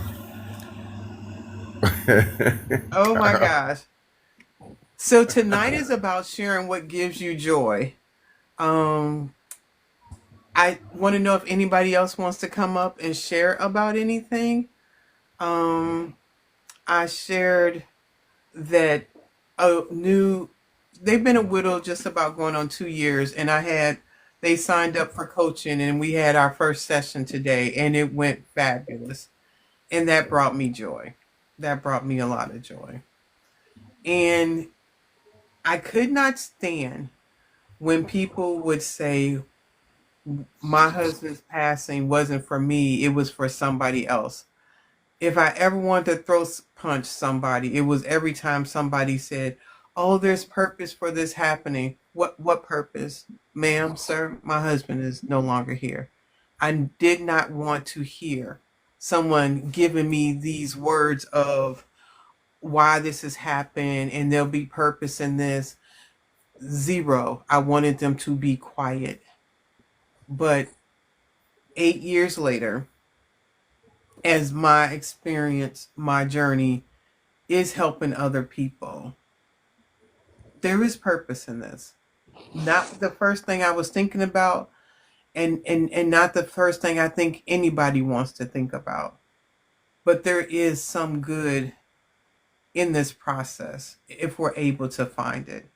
S1: Oh my gosh. So tonight is about sharing what gives you joy. Um, I want to know if anybody else wants to come up and share about anything. Um, I shared that a new they've been a widow just about going on 2 years, and they signed up for coaching, and we had our first session today, and it went fabulous, and that brought me joy. That brought me a lot of joy, and I could not stand when people would say my husband's passing wasn't for me, it was for somebody else. If I ever wanted to punch somebody, it was every time somebody said, "Oh, there's purpose for this happening." What purpose, ma'am, sir? My husband is no longer here. I did not want to hear someone giving me these words of why this has happened and there'll be purpose in this. Zero. I wanted them to be quiet. But 8 years later, as my experience, my journey is helping other people, there is purpose in this. Not the first thing I was thinking about, and not the first thing I think anybody wants to think about. But there is some good in this process if we're able to find it.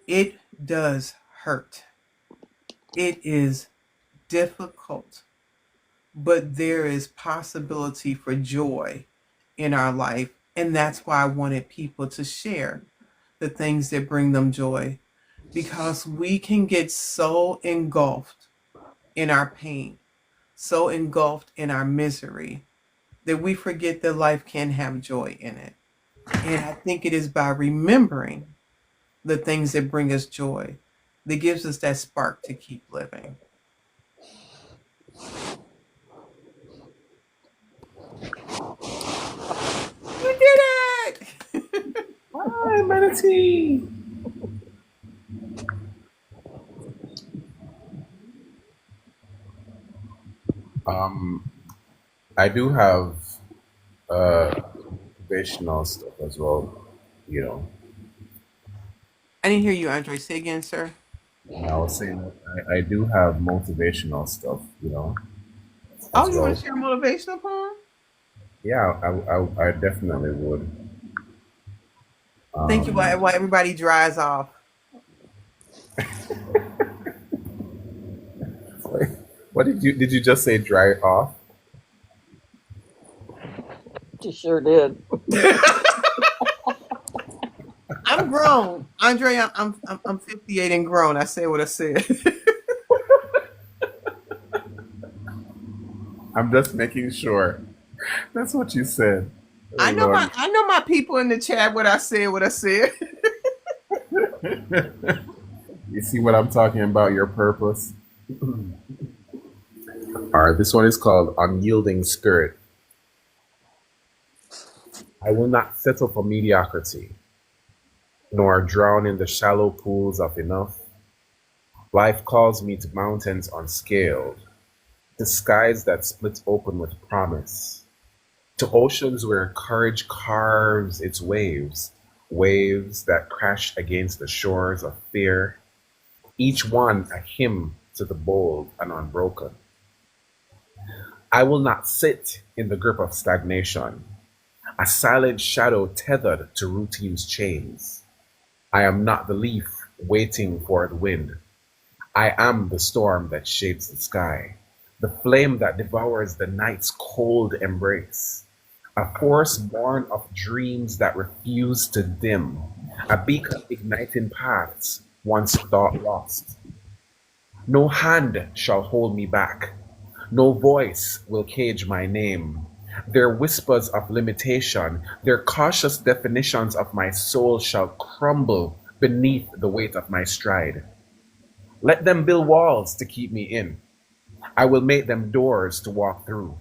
S1: It does hurt. It is difficult, but there is possibility for joy in our life. And that's why I wanted people to share the things that bring them joy, because we can get so engulfed in our pain, so engulfed in our misery, that we forget that life can have joy in it. And I think it is by remembering the things that bring us joy that gives us that spark to keep living. You did it!
S5: Hi, Manatee. Um, I do have motivational stuff as well. You know,
S1: I didn't hear you, Andre. Say again, sir.
S5: and I was saying that I do have motivational stuff. You know,
S1: Oh,
S5: as
S1: you want
S5: well.
S1: to share a motivational poem?
S5: Yeah, I definitely would.
S1: Thank you. While
S5: Um,
S1: everybody dries off.
S5: what did you just say? Dry off?
S6: She sure did.
S1: I'm grown, Andre. I'm 58 and grown. I said what I said.
S5: I'm just making sure. That's what you said. Oh Lord.
S1: I know my people in the chat what I said. What I said.
S5: You see what I'm talking about? Your purpose. All right, this one is called Unyielding Spirit. I will not settle for mediocrity, nor drown in the shallow pools of enough. Life calls me to mountains unscaled, to skies that split open with promise, to oceans where courage carves its waves, waves that crash against the shores of fear, each one a hymn to the bold and unbroken. I will not sit in the grip of stagnation, a silent shadow tethered to routine's chains. I am not the leaf waiting for the wind. I am the storm that shapes the sky, the flame that devours the night's cold embrace, a force born of dreams that refuse to dim, a beacon igniting paths once thought lost. No hand shall hold me back, no voice will cage my name. Their whispers of limitation, their cautious definitions of my soul shall crumble beneath the weight of my stride. Let them build walls to keep me in. I will make them doors to walk through.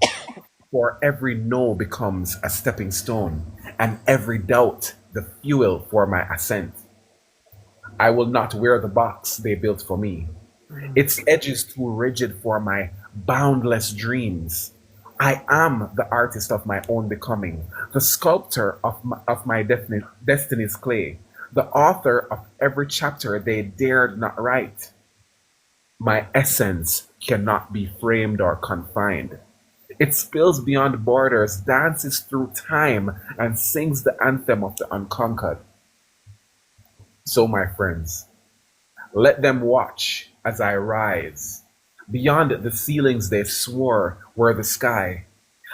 S5: For every no becomes a stepping stone, and every doubt the fuel for my ascent. I will not wear the box they built for me, its edges too rigid for my boundless dreams. I am the artist of my own becoming, the sculptor of my destiny's clay, the author of every chapter they dared not write. My essence cannot be framed or confined. It spills beyond borders, dances through time, and sings the anthem of the unconquered. So, my friends, let them watch as I rise. Beyond the ceilings they swore were the sky.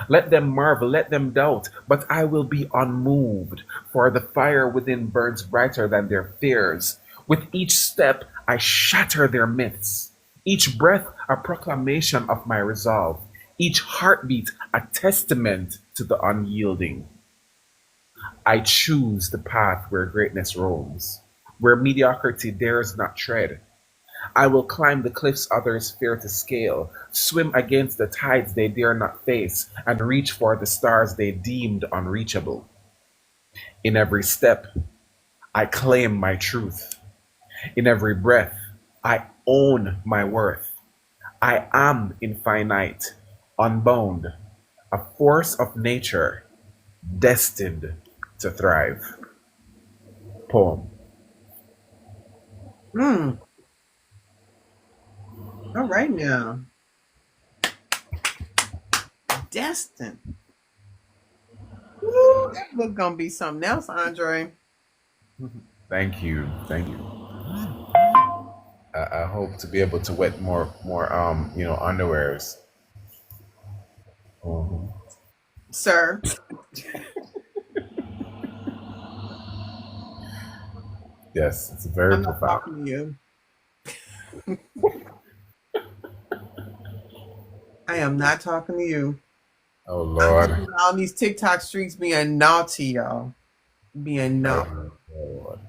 S5: Let them marvel, let them doubt, but I will be unmoved, for the fire within burns brighter than their fears. With each step, I shatter their myths. Each breath, a proclamation of my resolve. Each heartbeat, a testament to the unyielding. I choose the path where greatness roams, where mediocrity dares not tread. I will climb the cliffs others fear to scale, swim against the tides they dare not face, and reach for the stars they deemed unreachable. In every step, I claim my truth. In every breath, I own my worth. I am infinite, unbound, a force of nature, destined to thrive. Poem.
S1: Hmm. All right now. Destin. Woo, that book gonna be something else, Andre.
S5: Thank you. Thank you. I hope to be able to wet more underwears. Mhm.
S1: Sir,
S5: Yes, it's very
S1: I'm not
S5: profound.
S1: talking to you. I am not talking to you.
S5: Oh
S1: I'm just
S5: Lord.
S1: on these TikTok streets being naughty, y'all. Being naughty.
S5: Oh Lord.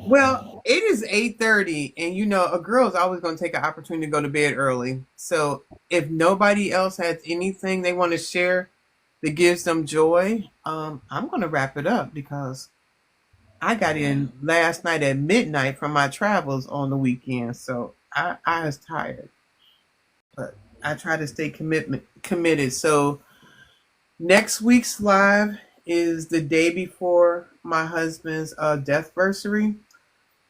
S1: Well, it is 8:30, and you know a girl is always going to take an opportunity to go to bed early. So if nobody else has anything they want to share that gives them joy, I'm going to wrap it up because I got in last night at midnight from my travels on the weekend, so I was tired, but I try to stay committed. So next week's live is the day before my husband's death anniversary.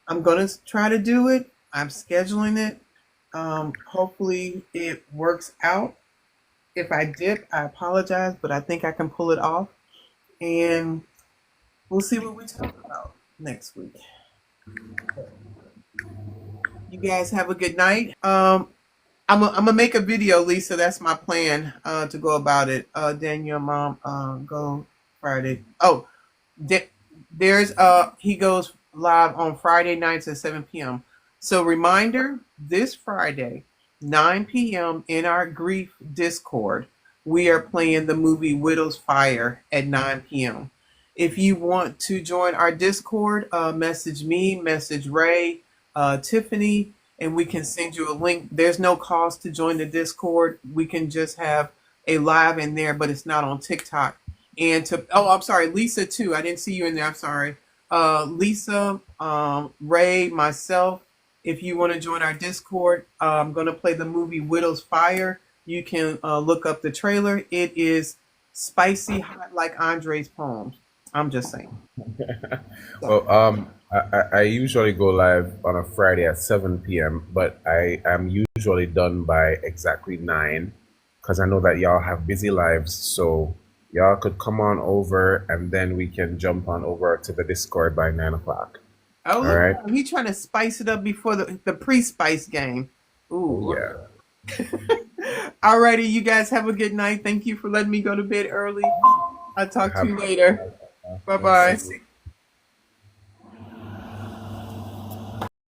S1: I'm gonna try to do it. I'm scheduling it. Hopefully it works out. If I dip, I apologize, but I think I can pull it off. And we'll see what we talk about next week. You guys have a good night. I'm gonna make a video, Lisa. That's my plan to go about it. Daniel, mom, go Friday. Oh, there's he goes live on Friday nights at 7 p.m. So reminder, this Friday, 9 p.m. in our grief Discord, we are playing the movie Widow's Fire at 9 p.m. If you want to join our Discord, message me, message Ray, Tiffany, and we can send you a link. There's no cost to join the Discord. We can just have a live in there, but it's not on TikTok. And to I'm sorry, Lisa too. I didn't see you in there. I'm sorry. Lisa, Ray, myself. If you want to join our Discord, I'm going to play the movie Widow's Fire. You can look up the trailer. It is spicy hot like Andre's poems. I'm just saying.
S5: Well, I usually go live on a Friday at 7 p.m., but I am usually done by exactly 9 because I know that y'all have busy lives. So y'all could come on over and then we can jump on over to the Discord by 9 o'clock.
S1: Oh,
S5: All
S1: look,
S5: right.
S1: he trying to spice it up before the pre-spice game.
S5: Oh,
S1: Ooh.
S5: yeah.
S1: Alrighty, you guys have a good night. Thank you for letting me go to bed early. I'll talk to you
S5: Have,
S1: later. Bye
S5: yes,
S1: bye.